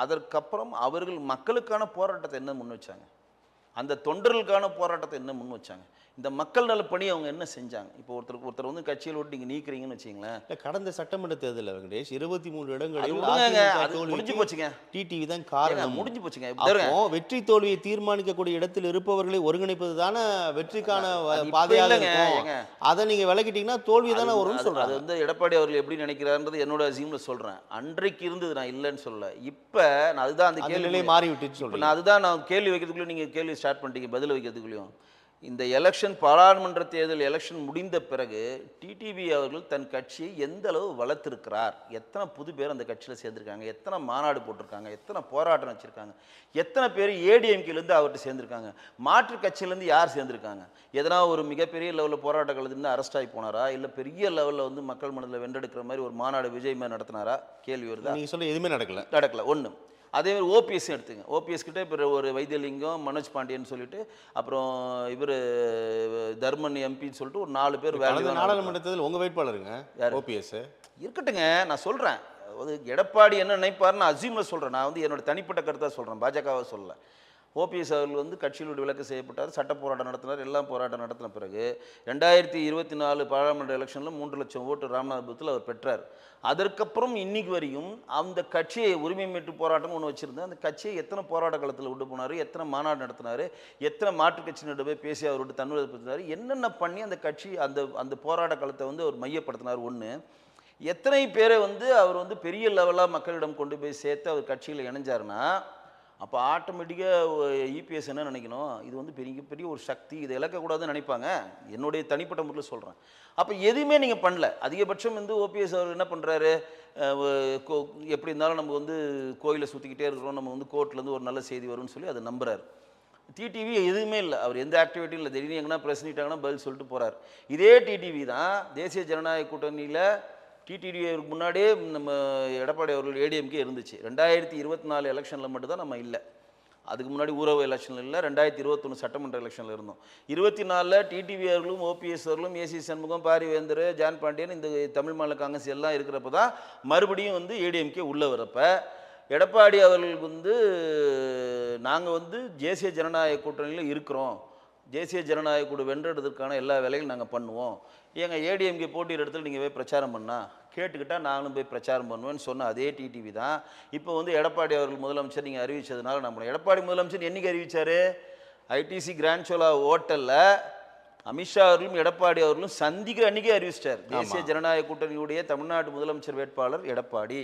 அதற்கப்புறம் அவர்கள் மக்களுக்கான போராட்டத்தை என்ன முன் வச்சாங்க? அந்த தொண்டர்களுக்கான போராட்டத்தை என்ன முன் வச்சாங்க? இந்த மக்கள் நல பணி அவங்க என்ன செஞ்சாங்க? இப்போ ஒருத்தர் வந்து கட்சியில் விட்டு நீங்கள் நீக்கிறீங்கன்னு வச்சிங்களேன். கடந்த சட்டமன்ற தேர்தலில் வெங்கடேஷ் 23 இடங்களில் அது முடிஞ்சு போச்சுங்க. டிடிவி தான் காரணம். முடிஞ்சு போச்சுங்க. வெற்றி தோல்வியை தீர்மானிக்கக்கூடிய இடத்தில் இருப்பவர்களை ஒருங்கிணைப்பது தானே வெற்றிக்கான பாதையாக இருக்கும். அதை நீங்க விலகிட்டீங்கன்னா தோல்வி தானே வரும்னு சொல்றாங்க. அது வந்து எடப்பாடி அவர்கள் எப்படி நினைக்கிறாருன்றது என்னோட அசியம்ல சொல்றேன். அன்றைக்கு இருந்தது, நான் இல்லைன்னு சொல்லல. இப்போ நான் அதுதான் அந்த கேள்வி மாறி விட்டுன்னு சொல்றேன். நான் அதுதான் நான் கேள்வி வைக்கிறதுக்குள்ளே நீங்க கேள்வி ஸ்டார்ட் பண்ணிட்டீங்க. பதில் வைக்கிறதுக்குள்ளேயும் இந்த எலெக்ஷன், பாராளுமன்ற தேர்தல் எலெக்ஷன் முடிந்த பிறகு டிடிவி அவர்கள் தன் கட்சியை எந்த அளவு வளர்த்திருக்கிறார், எத்தனை புது பேர் அந்த கட்சியில் சேர்ந்துருக்காங்க, எத்தனை மாநாடு போட்டிருக்காங்க, எத்தனை போராட்டம் வச்சுருக்காங்க, எத்தனை பேர் ஏடிஎம்கேலேருந்து அவர்கிட்ட சேர்ந்துருக்காங்க, மாற்று கட்சியிலேருந்து யார் சேர்ந்துருக்காங்க, எதனா ஒரு மிகப்பெரிய லெவலில் போராட்ட காலத்துலேருந்து அரெஸ்ட் ஆகி போனாரா, இல்லை பெரிய லெவலில் வந்து மக்கள் மனதில் வென்றெடுக்கிற மாதிரி ஒரு மாநாடு விஜய் மாதிரி நடத்தினாரா? கேள்வி வருதா? நீங்கள் சொல்ல எதுவுமே நடக்கல. ஒன்று. அதேமாதிரி ஓபிஎஸ் எடுத்துங்க. ஓபிஎஸ் கிட்ட இப்போ ஒரு வைத்தியலிங்கம், மனோஜ் பாண்டியன் சொல்லிட்டு, அப்புறம் இவர் தர்மன் எம்பின்னு சொல்லிட்டு ஒரு 4 பேர் நாடாளுமன்றத்தில் உங்கள் வேட்பாளருங்க ஓபிஎஸ் இருக்கட்டுங்க. நான் சொல்கிறேன், அதாவது எடப்பாடி என்ன நினைப்பாருன்னு அசீமில் சொல்கிறேன். நான் வந்து என்னோட தனிப்பட்ட கருத்தாக சொல்கிறேன், பாஜகவை சொல்லலை. ஓபிஎஸ் அவர்கள் வந்து கட்சியில் விட்டு விலக்கு செய்யப்பட்டார், சட்ட போராட்டம் நடத்தினார், எல்லாம் போராட்டம் நடத்தின பிறகு 2024 பாராளுமன்ற எலெக்ஷனில் 3 லட்சம் ஓட்டு ராமநாதபுரத்தில் அவர் பெற்றார். அதற்கப்புறம் இன்னைக்கு வரையும் அந்த கட்சியை உரிமை மீட்டு போராட்டம் ஒன்று வச்சுருந்தேன். அந்த கட்சியை எத்தனை போராட்ட காலத்தில் விட்டு போனார், எத்தனை மாநாடு நடத்தினார், எத்தனை மாற்றுக் கட்சியினோட போய் பேசி அவரோட தன்னுபடுத்தினார், என்னென்ன பண்ணி அந்த கட்சி அந்த போராட்ட காலத்தை வந்து அவர் மையப்படுத்தினார். ஒன்று, எத்தனை பேரை வந்து அவர் வந்து பெரிய லெவலாக மக்களிடம் கொண்டு போய் சேர்த்து அவர் கட்சியில் இணைஞ்சாருன்னா, அப்போ ஆட்டோமேட்டிக்காக இபிஎஸ் என்ன நினைக்கணும், இது வந்து பெரிய பெரிய ஒரு சக்தி, இதை இழக்கக்கூடாதுன்னு நினைப்பாங்க. என்னுடைய தனிப்பட்ட முறையில் சொல்கிறேன். அப்போ எதுவுமே நீங்கள் பண்ணல. அதிகபட்சம் வந்து ஓபிஎஸ் அவர் என்ன பண்ணுறாரு, எப்படி இருந்தாலும் நம்ம வந்து கோயிலை சுற்றிக்கிட்டே இருக்கிறோம், நம்ம வந்து கோர்ட்லேருந்து ஒரு நல்ல செய்தி வரும்னு சொல்லி அதை நம்புறாரு. டிடிவி எதுவுமே இல்லை, அவர் எந்த ஆக்டிவிட்டியும் இல்லை. திடீர்னு எங்கன்னா ப்ரெஸ் மீட்டாங்கன்னா பதில் சொல்லிட்டு போகிறார். இதே டிடிவி தான் தேசிய ஜனநாயக கூட்டணியில் டிடிவிக்கு முன்னாடியே நம்ம எடப்பாடி அவர்கள் ஏடிஎம்கே இருந்துச்சு. 2024 எலெக்ஷனில் மட்டும்தான் நம்ம இல்லை. அதுக்கு முன்னாடி ஊரக எலெக்ஷனில் இல்லை, 2021 சட்டமன்ற எலெக்ஷனில் இருந்தோம். 24 டிடிவி அவர்களும் ஓபிஎஸ் அவர்களும் ஏசி சண்முகம், பாரிவேந்தர், ஜான் பாண்டியன், இந்த தமிழ் மாநில காங்கிரஸ் எல்லாம் இருக்கிறப்ப தான் மறுபடியும் வந்து ஏடிஎம்கே உள்ளே வரப்ப எடப்பாடி அவர்களுக்கு வந்து நாங்கள் வந்து தேசிய ஜனநாயக கூட்டணியில் இருக்கிறோம், தேசிய ஜனநாயக கூட வென்றெடுக்கிறதுக்கான எல்லா வேலைகளும் நாங்கள் பண்ணுவோம், எங்கள் ஏடிஎம்கே போட்டியிட இடத்துல நீங்கள் போய் பிரச்சாரம் பண்ணால் கேட்டுக்கிட்டால் நானும் போய் பிரச்சாரம் பண்ணுவேன்னு சொன்ன அதே டிடிவி தான் இப்போ வந்து எடப்பாடி அவர்கள் முதலமைச்சர் நீங்கள் அறிவித்ததுனால நம்ம எடப்பாடி முதலமைச்சர் என்றைக்கு அறிவித்தார், ஐடிசி கிராண்ட் சோலா ஹோட்டலில் அமித்ஷா அவர்களும் எடப்பாடி அவர்களும் சந்திக்கிற அன்றைக்கே அறிவிச்சிட்டார். தேசிய ஜனநாயக கூட்டணியுடைய தமிழ்நாடு முதலமைச்சர் வேட்பாளர் எடப்பாடி,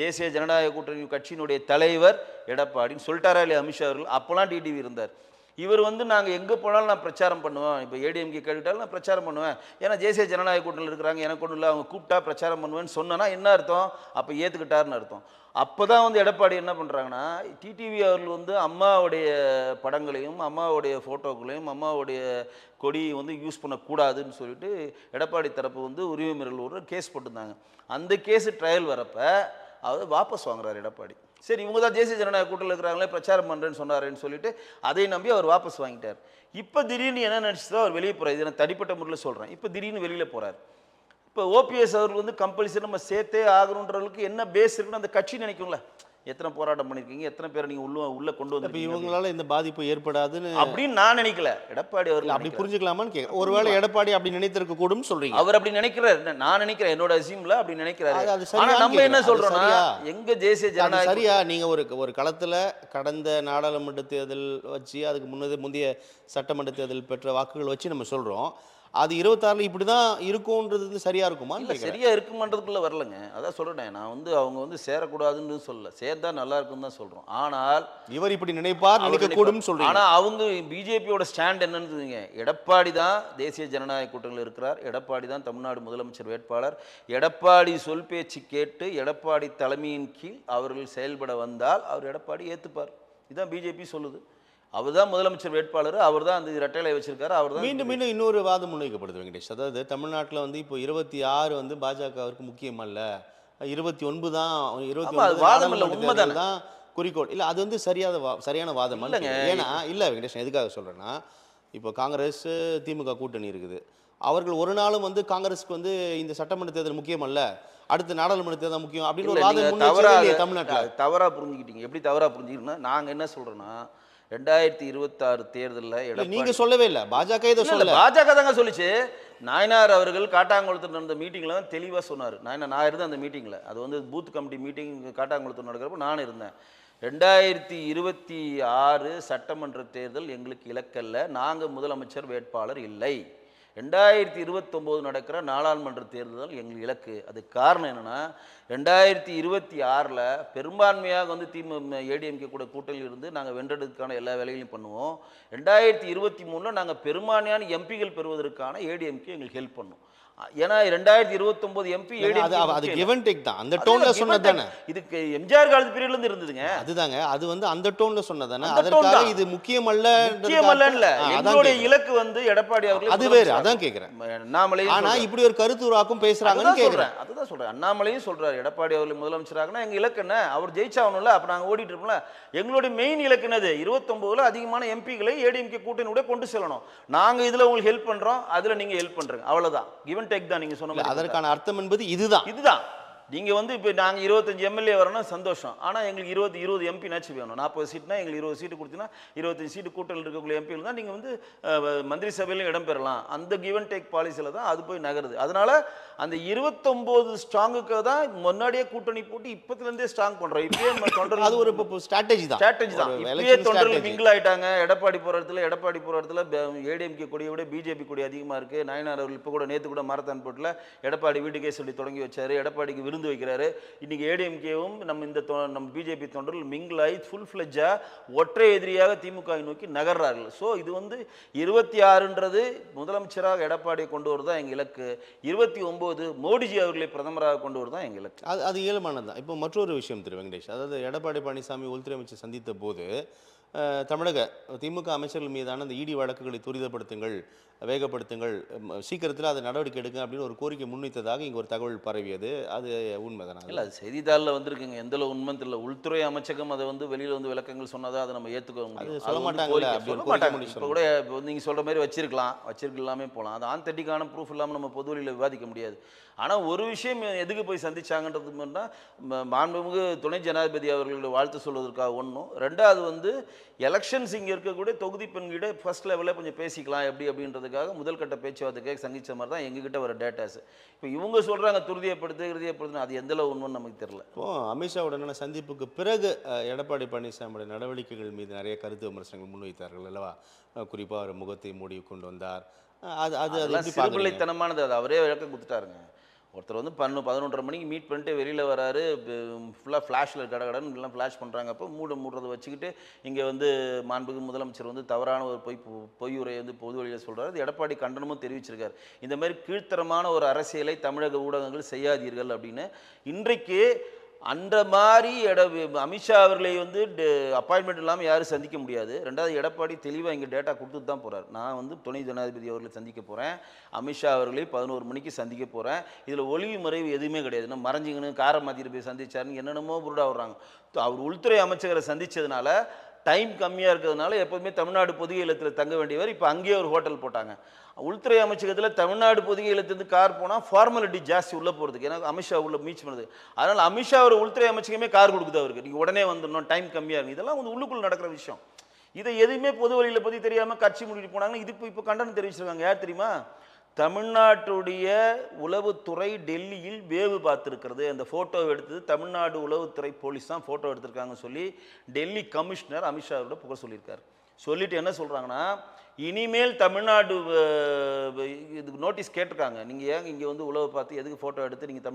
தேசிய ஜனநாயக கூட்டணி கட்சியினுடைய தலைவர் எடப்பாடின்னு சொல்லிட்டாரா இல்லையா அமித்ஷா அவர்கள்? அப்போலாம் டிடிவி இருந்தார். இவர் வந்து நாங்கள் எங்கே போனாலும் நான் பிரச்சாரம் பண்ணுவேன், இப்போ ஏடிஎம்கே கேட்டுக்கிட்டாலும் நான் பிரச்சாரம் பண்ணுவேன், ஏன்னா தேசிய ஜனநாயக கூட்டணியில் இருக்கிறாங்க, எனக்கு ஒன்றும் இல்லை, அவங்க கூப்பிட்டா பிரச்சாரம் பண்ணுவேன்னு சொன்னேன்னா என்ன அர்த்தம், அப்போ ஏற்றுக்கிட்டாருன்னு அர்த்தம். அப்போ தான் வந்து எடப்பாடி என்ன பண்ணுறாங்கன்னா, டிடிவி அவர்கள் வந்து அம்மாவுடைய படங்களையும் அம்மாவுடைய ஃபோட்டோக்களையும் அம்மாவுடைய கொடியை வந்து யூஸ் பண்ணக்கூடாதுன்னு சொல்லிட்டு எடப்பாடி தரப்பு வந்து உரிமை மீறல் ஒரு கேஸ் போட்டிருந்தாங்க. அந்த கேஸு ட்ரையல் வரப்போ அவர் வாபஸ் வாங்குறாரு எடப்பாடி. சரி, இவங்க தான் தேசிய ஜனநாயக கூட்டத்தில் இருக்கிறாங்களே, பிரச்சாரம் பண்ணுறேன்னு சொன்னாருன்னு சொல்லிட்டு அதை நம்பி அவர் வாபஸ் வாங்கிட்டார். இப்போ திடீர்னு என்ன நினச்சிட்டோ அவர் வெளியே போகிறார். இதை நான் தனிப்பட்ட முறையில் சொல்கிறேன். இப்போ திடீர்னு வெளியில் போகிறார். இப்போ ஓபிஎஸ் அவர்கள் வந்து கம்பல்சரி நம்ம சேர்த்தே ஆகணுன்றவங்களுக்கு என்ன பேஸ் இருக்குன்னு அந்த கட்சி நினைக்கும்ல. எத்தனை போராட்டம் பண்ணியிருக்கீங்க, எத்தனை பேரை நீங்கள் உள்ள கொண்டு வந்து இவங்களால இந்த பாதிப்பு ஏற்படாதுன்னு அப்படின்னு நான் நினைக்கல. எடப்பாடி அவர்கள் அப்படி புரிஞ்சுக்கலாமான்னு கேட்க, ஒருவேளை எடப்பாடி அப்படி நினைத்திருக்க கூடும் சொல்றீங்க. அவர் அப்படி நினைக்கிறார், நான் நினைக்கிறேன், என்னோட அசீம்ல அப்படி நினைக்கிறாரு. ஆனா நம்ம என்ன சொல்றோம்னா, எங்க தேசிய ஜனநாயக சரியா நீங்க ஒரு களத்துல கடந்த நாடாளுமன்ற தேர்தல் வச்சு அதுக்கு முந்தைய சட்டமன்ற தேர்தல் பெற்ற வாக்குகள் வச்சு நம்ம சொல்றோம், அது 26 இப்படிதான் இருக்கும்ன்றது சரியா இருக்குமா? இல்லை, சரியா இருக்குமான்றதுக்குள்ள வரலங்க. அதான் சொல்றேன், நான் வந்து அவங்க வந்து சேரக்கூடாதுன்னு சொல்லல, சேர்ந்தா நல்லா இருக்குன்னு தான் சொல்றோம். ஆனால் இவர் இப்படி நினைக்க கூடும் சொல்றீங்க. ஆனா அவங்க பிஜேபியோட ஸ்டாண்ட் என்னன்னு, எடப்பாடி தான் தேசிய ஜனநாயக கூட்டணியில் இருக்கிறார், எடப்பாடி தான் தமிழ்நாடு முதலமைச்சர் வேட்பாளர், எடப்பாடி சொல் பேச்சு கேட்டு எடப்பாடி தலைமையின் கீழ் அவர்கள் செயல்பட வந்தால் அவர் எடப்பாடி ஏத்துப்பார். இதுதான் பிஜேபி சொல்லுது. அவர் தான் முதலமைச்சர் வேட்பாளர், அவர் தான் அந்த இரட்டைலை வச்சிருக்காரு, அவர் தான். மீண்டும் இன்னொரு வாதம் முன்வைக்கப்படுது வெங்கடேஷ். அதாவது தமிழ்நாட்டில் வந்து இப்போ 26 வந்து பாஜகவிற்கு முக்கியம் அல்ல, 29 தான், 29 உண்மைதான். குறிக்கோள் இல்லை, அது வந்து சரியான வாதம் இல்லைங்க. ஏன்னா இல்லை வெங்கடேஷன், எதுக்காக சொல்கிறேன்னா இப்போ காங்கிரஸ் திமுக கூட்டணி இருக்குது. அவர்கள் ஒரு நாளும் வந்து காங்கிரஸுக்கு வந்து இந்த சட்டமன்ற தேர்தல் முக்கியம் அல்ல, அடுத்து நாடாளுமன்ற தேர்தல் முக்கியம் அப்படின்னு இல்ல, ஒரு வாதம் நீங்க முன்னெச்சவே இல்லையே தமிழ்நாட்டில். தவறா புரிஞ்சுக்கிட்டீங்க. எப்படி தவறா புரிஞ்சுக்கிட்டீங்கன்னா, நாங்க என்ன சொல்றோம்னா 2026 தேர்தலில் நீங்க சொல்லவே இல்லை, பாஜக இதை சொல்லல. பாஜக தாங்க சொல்லிச்சு. நாயனார் அவர்கள் காட்டாங்குளத்தில் நடந்த மீட்டிங்கில் தான் தெளிவாக சொன்னார். நான் இருந்தேன் அந்த மீட்டிங்கில். அது வந்து பூத் கமிட்டி மீட்டிங் காட்டாங்குளத்தில் நடக்கிறப்ப நான் இருந்தேன். 2026 சட்டமன்ற தேர்தல் எங்களுக்கு இலக்கல்ல, நாங்கள் முதலமைச்சர் வேட்பாளர் இல்லை. 2029 நடக்கிற நாடாளுமன்ற தேர்தல் எங்களுக்கு இலக்கு. அது காரணம் என்னென்னா 2026 பெரும்பான்மையாக வந்து ஏடிஎம்கே கூட கூட்டணியில் இருந்து நாங்கள் வென்றதுக்கான எல்லா வேலைகளையும் பண்ணுவோம். 2023 நாங்கள் பெரும்பான்மையான எம்பிகள் பெறுவதற்கான ஏடிஎம்கே எங்களுக்கு ஹெல்ப் பண்ணும். ஏன்னா 2029 எம்பி அது கிவ் அண்ட் டேக் தான், அந்த டோன்ல சொன்னதானே. இதுக்கு எம்ஜிஆர் காலத்து பீரியட்ல இருந்து இருந்ததுங்க. அதுதாங்க, அது வந்து அந்த டோன்ல சொன்னதானே. அதற்காக இது முக்கியமல்ல இல்ல, எங்களுடைய இலக்கு வந்து எடப்பாடி அவர்கள். அது வேற, அதான் கேக்குறேன். அண்ணாமலை ஆனா இப்படி ஒரு கருத்து உருவாக்கும் பேசுறாங்கன்னு கேக்குறேன். அதுதான் சொல்றேன். அண்ணாமலையும் சொல்றாரு எடப்பாடி அவர்கள் முதலமைச்சராகனா எங்க இலக்கு என்ன, அவர் ஜெயிச்சாகணும்ல, அப்ப நாங்க ஓடிட்டு இருப்போம்ல. எங்களுடைய மெயின் இலக்கு என்னது, 29ல அதிகமான எம்பிகளை ஏடிஎம்கே கூட்டணியோட கொண்டு செல்லணும். நாங்க இதுல உங்களுக்கு ஹெல்ப் பண்றோம், அதுல நீங்க ஹெல்ப் பண்றீங்க, அவ்வளவுதான். கிவ் அண்ட் டேக் தான். நீங்க சொன்ன அதற்கான அர்த்தம் என்பது இதுதான். நீங்க வந்து இப்போ நாங்கள் 25 எம்எல்ஏ வரணும் சந்தோஷம், ஆனால் எங்களுக்கு 20 எம்பி நாச்சு வேணும். 40 சீட்னா எங்களுக்கு 20 சீட்டு கொடுத்தீங்கன்னா 25 சீட்டு கூட்டணியில் இருக்கக்கூடிய எம்பியில் தான் நீங்கள் வந்து மந்திரி சபையிலும் இடம் பெறலாம். அந்த கிவ் அண்ட் டேக் பாலிசியில் தான் அது போய் நகருது. அதனால அந்த 29 ஸ்ட்ராங்குக்கு தான் முன்னாடியே கூட்டணி போட்டு இப்போத்துலேருந்தே ஸ்ட்ராங் பண்ணுறோம். இப்பயே தொண்டர்கள் அது ஒரு ஸ்ட்ராட்டஜி தான். இப்பயே தொண்டர்கள் மிங்கிள் ஆயிட்டாங்க. எடப்பாடி போகிற இடத்துல ஏடிஎம்கே கொடியை விட பிஜேபி கொடி அதிகமாக இருக்குது. நாயனார் அவர்கள் இப்போ கூட நேற்று கூட மாரத்தான் போட்டில் எடப்பாடி வீட்டுக்கே சொல்லி தொடங்கி வச்சாரு. எடப்பாடிக்கு விருந்து வைக்கிறாரு. இன்னைக்கு ஏடிஎம்கேவும் நம்ம பிஜேபி தொண்டர்கள் மிங்கிள் ஆகி ஃபுல் ஃப்ளெஜ்ஜா ஒற்றை எதிரியாக திமுக நோக்கி நகர்றார்கள். ஸோ இது வந்து 26ன்றது முதலமைச்சராக எடப்பாடியை கொண்டு வருதான் எங்கள் இலக்கு. 29 மோடிஜி அவர்களை பிரதமராக கொண்டு வருதான் எங்கள் இலக்கு. அது இயல்பானது தான். இப்போ மற்றொரு விஷயம் திரு வெங்கடேஷ், அதாவது எடப்பாடி பழனிசாமி உள்துறை அமைச்சர் சந்தித்த போது தமிழக திமுக அமைச்சர்கள் மீதான அந்த இடி வழக்குகளை துரிதப்படுத்துங்கள், வேகப்படுத்துங்கள், சீக்கிரத்தில் அதை நடவடிக்கை எடுங்க அப்படின்னு ஒரு கோரிக்கை முன்வைத்ததாக இங்கே ஒரு தகவல் பரவியது. அது உண்மைதானா? இல்லை, அது செய்தித்தாளில் வந்திருக்குங்க. எந்த உண்மை தெரியல. உள்துறை அமைச்சகம் அதை வந்து வெளியில் வந்து விளக்கங்கள் சொன்னதாக அதை நம்ம ஏற்றுக்க முடியும். சொல்ல மாட்டாங்க. இப்போ கூட நீங்கள் சொல்கிற மாதிரி வச்சிருக்கலாமே போகலாம். அது ஆன்தென்டிக்கான ப்ரூஃப் இல்லாமல் நம்ம பொது வழியில் விவாதிக்க முடியாது. ஆனால் ஒரு விஷயம் எதுக்கு போய் சந்திச்சாங்கன்றது மாண்புமிகு துணை ஜனாதிபதி அவர்களோட வாழ்த்து சொல்வதற்காக ஒன்றும், ரெண்டாவது வந்து எலெக்ஷன்ஸ் இங்கே இருக்கக்கூடிய தொகுதி பெண்கிட்ட ஃபர்ஸ்ட் லெவலில் கொஞ்சம் பேசிக்கலாம் எப்படி அப்படின்றதுக்காக முதல் கட்ட பேச்சுவார்த்தைக்காக சந்தித்த மாதிரி தான் எங்ககிட்ட வர டேட்டாஸ். இப்போ இவங்க சொல்கிறாங்க துரிதியப்படுத்து அது எந்த அளவு ஒன்றுன்னு நமக்கு தெரியல. இப்போ அமித்ஷாவுடனான சந்திப்புக்கு பிறகு எடப்பாடி பழனிசாமியோட நடவடிக்கைகள் மீது நிறைய கருத்து விமர்சனங்கள் முன்வைத்தார்கள் அல்லவா? குறிப்பாக அவர் முகத்தை மூடி கொண்டு வந்தார். அது சிறுபிள்ளைத்தனமானது. அது அவரே விளக்கம் கொடுத்துட்டாருங்க. ஒருத்தர் வந்து 11:30 மணிக்கு மீட் பண்ணிட்டு வெளியில் வராரு, ஃபுல்லாக ஃப்ளாஷில் கடகடன்னு எல்லாம் ஃப்ளாஷ் பண்ணுறாங்க. அப்போ மூடுறதை வச்சுக்கிட்டு இங்கே வந்து மாண்புமிகு முதலமைச்சர் வந்து தவறான ஒரு பொய் உரையை வந்து பொது வழியில் சொல்கிறார். அது எடப்பாடி கண்டனமும் தெரிவிச்சிருக்காரு. இந்த மாதிரி கீழ்த்தரமான ஒரு அரசியலை தமிழக ஊடகங்கள் செய்யாதீர்கள் அப்படின்னு. இன்றைக்கு அந்த மாதிரி அமித்ஷா அவர்களை வந்து அப்பாயின்மெண்ட் இல்லாமல் யாரும் சந்திக்க முடியாது. ரெண்டாவது எடப்பாடி தெளிவாக இங்கே டேட்டா கொடுத்துட்டு தான் போகிறார். நான் வந்து துணை ஜனாதிபதி அவர்களை சந்திக்க போகிறேன், அமித்ஷா அவர்களை 11 மணிக்கு சந்திக்க போகிறேன். இதில் ஒளிவு மறைவு எதுவுமே கிடையாது. நான் மறைஞ்சிங்கன்னு காரை மாற்றிட்டு போய் சந்திச்சாருன்னு என்னென்னமோ புருடா விடுறாங்க. அவர் உள்துறை அமைச்சரை சந்தித்ததுனால டைம் கம்மியாக இருக்கிறதுனால எப்போதுமே தமிழ்நாடு பொதுகை இல்லத்தில் தங்க வேண்டியவர். இப்போ அங்கேயே ஒரு ஹோட்டல் போட்டாங்க. உள்துறை அமைச்சகத்தில் தமிழ்நாடு பொதுகை இல்லத்துலேருந்து கார் போனால் ஃபார்மாலிட்டி ஜாஸ்தி உள்ளே போகிறதுக்கு, ஏன்னா அமித்ஷா உள்ள மீச் பண்ணுது. அதனால் அமித்ஷா ஒரு உள்துறை அமைச்சகமே கார் கொடுக்குது அவருக்கு. நீங்கள் உடனே வந்துடணும், டைம் கம்மியாக இருக்குது. இதெல்லாம் வந்து உள்ளுக்குள்ள நடக்கிற விஷயம். இதை எதுவுமே பொது வழியில் பற்றி தெரியாமல் கட்சி முடிட்டு போனாங்கன்னா இதுக்கு இப்போ கண்டனம் தெரிவிச்சிருக்காங்க. யார் தெரியுமா? தமிழ்நாட்டுடைய உளவுத்துறை டெல்லியில் வேவு பார்த்துருக்கிறது. அந்த ஃபோட்டோவை எடுத்தது தமிழ்நாடு உளவுத்துறை போலீஸ் தான் ஃபோட்டோ எடுத்திருக்காங்கன்னு சொல்லி டெல்லி கமிஷனர் அமித்ஷாவோட புகழ் சொல்லியிருக்காரு. சொல்லிட்டு என்ன சொல்கிறாங்கன்னா, இனிமேல் தமிழ்நாடு இதுக்கு நோட்டீஸ் கேட்டிருக்காங்க. நீங்கள் ஏங்க இங்கே வந்து உளவு பார்த்து எதுக்கு ஃபோட்டோ எடுத்து நீங்கள்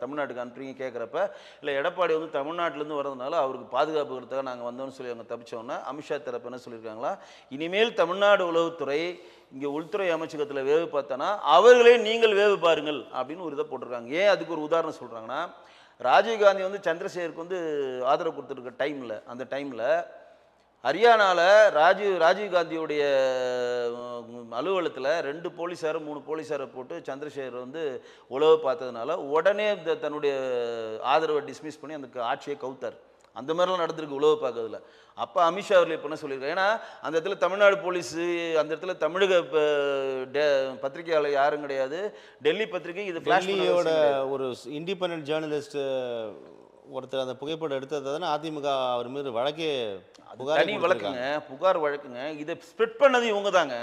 தமிழ்நாட்டுக்கு அனுப்புறீங்க கேட்குறப்ப, இல்லை எடப்பாடி வந்து தமிழ்நாட்டிலேருந்து வரதுனால அவருக்கு பாதுகாப்பு கொடுத்தாக நாங்கள் வந்தோம்னு சொல்லி அவங்க தப்பிச்சோன்னா அமித்ஷா தரப்பு என்ன சொல்லியிருக்காங்களா, இனிமேல் தமிழ்நாடு உளவுத்துறை இங்கே உள்துறை அமைச்சகத்தில் வேவு பார்த்தோன்னா அவர்களே நீங்கள் வேவு பாருங்கள் அப்படின்னு ஒரு இதை போட்டிருக்காங்க. ஏன் அதுக்கு ஒரு உதாரணம் சொல்கிறாங்கன்னா, ராஜீவ்காந்தி வந்து சந்திரசேகருக்கு வந்து ஆதரவு கொடுத்துருக்க டைமில், அந்த டைமில் ஹரியானாவில் ராஜீவ்காந்தியுடைய அலுவலகத்தில் 2 போலீஸார் 3 போலீஸாரை போட்டு சந்திரசேகர் வந்து உளவு பார்த்ததுனால உடனே தன்னுடைய ஆதரவை டிஸ்மிஸ் பண்ணி அந்த ஆட்சியை கவுத்தார். அந்த மாதிரிலாம் நடந்திருக்கு உளவு பார்க்கறதுல. அப்போ அமித்ஷா அவர்கள் இப்போ என்ன சொல்லியிருக்காரு, ஏன்னா அந்த இடத்துல தமிழ்நாடு போலீஸு, அந்த இடத்துல தமிழக பத்திரிகையாளர் யாரும் கிடையாது, டெல்லி பத்திரிகை இது ஃப்ளாஷ் டெல்லியோட ஒரு இண்டிபெண்டன்ட் ஜேர்னலிஸ்ட் ஒருத்தர் அந்த புகைப்படம் எடுத்தது தானே அதிமுக அவர் மீது வழக்கே தனி வழக்குங்க, புகார் வழக்குங்க. இதை ஸ்ப்ரெட் பண்ணது இவங்க தாங்க.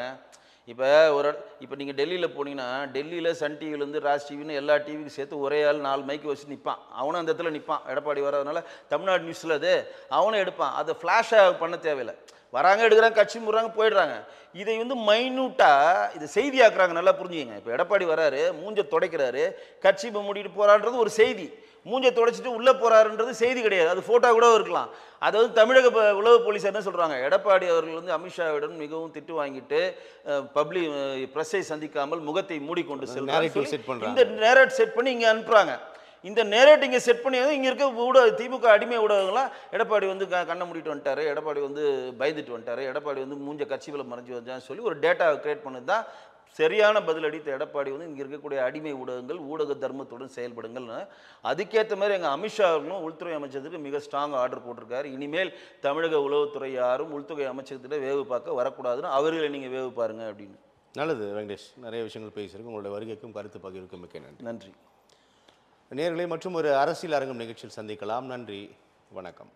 இப்போ நீங்கள் டெல்லியில் போனீங்கன்னா, டெல்லியில் சன் டிவிலேருந்து ராஜ் டிவின்னு எல்லா டிவிக்கும் சேர்த்து ஒரே ஆள் 4 மைக்கு வச்சு நிற்பான். அவனும் அந்த இடத்துல நிற்பான். எடப்பாடி வர்றதுனால தமிழ்நாடு நியூஸில் அது அவனும் எடுப்பான். அதை ஃப்ளாஷாக பண்ண தேவையில்லை. வராங்க, எடுக்கிறாங்க, கட்சி முறாங்க, போயிடுறாங்க. இதை வந்து மைன்யூட்டாக இதை செய்தியாக்குறாங்க. நல்லா புரிஞ்சுங்க. இப்போ எடப்பாடி வராரு, மூஞ்ச துடைக்கிறாரு, கட்சி இப்போ மூடிட்டு போகிறான்றது ஒரு செய்தி. மூஞ்ச துடைச்சிட்டு உள்ளே போகிறாருன்றது செய்தி கிடையாது. அது ஃபோட்டோ கூட இருக்கலாம். அதாவது தமிழக உளவு போலீஸார் என்ன சொல்கிறாங்க, எடப்பாடி அவர்கள் வந்து அமித்ஷாவிடம் மிகவும் திட்டு வாங்கிட்டு பிரஸ்ஸை சந்திக்காமல் முகத்தை மூடிக்கொண்டு செல்றாங்க. இந்த நேரட் செட் பண்ணி இங்கே அனுப்புகிறாங்க. இந்த நேரட் இங்கே செட் பண்ணி இங்கே இருக்க திமுக அடிமை ஊடகங்களாம் எடப்பாடி வந்து கண்ணை மூடிட்டு வந்துட்டாரு, எடப்பாடி வந்து பயந்துட்டு வந்துட்டாரு, எடப்பாடி வந்து மூஞ்ச கட்சிகளை மறைஞ்சு வந்தான்னு சொல்லி ஒரு டேட்டா கிரியேட் பண்ணது தான் சரியான பதிலடித்த எடப்பாடி வந்து இங்கே இருக்கக்கூடிய அடிமை ஊடகங்கள் ஊடக தர்மத்துடன் செயல்படுங்கள்னு அதுக்கேற்ற மாதிரி எங்கள் அமித்ஷா அவர்களும் உள்துறை அமைச்சருக்கு மிக ஸ்ட்ராங் ஆர்டர் போட்டிருக்காரு. இனிமேல் தமிழக உளவுத்துறை யாரும் உள்துறை அமைச்சகத்திட்ட வேவு பார்க்க வரக்கூடாதுன்னு அவர்களை நீங்கள் வேவு பாருங்க அப்படின்னு. நல்லது வெங்கடேஷ், நிறைய விஷயங்கள் பேசியிருக்கு. உங்களுடைய வருகைக்கும் கருத்து பகிர்வுக்கும் மிக்க நன்றி. நன்றி நேயர்களே, மற்றும் ஒரு அரசியல் அரங்கம் நிகழ்ச்சியில் சந்திக்கலாம். நன்றி, வணக்கம்.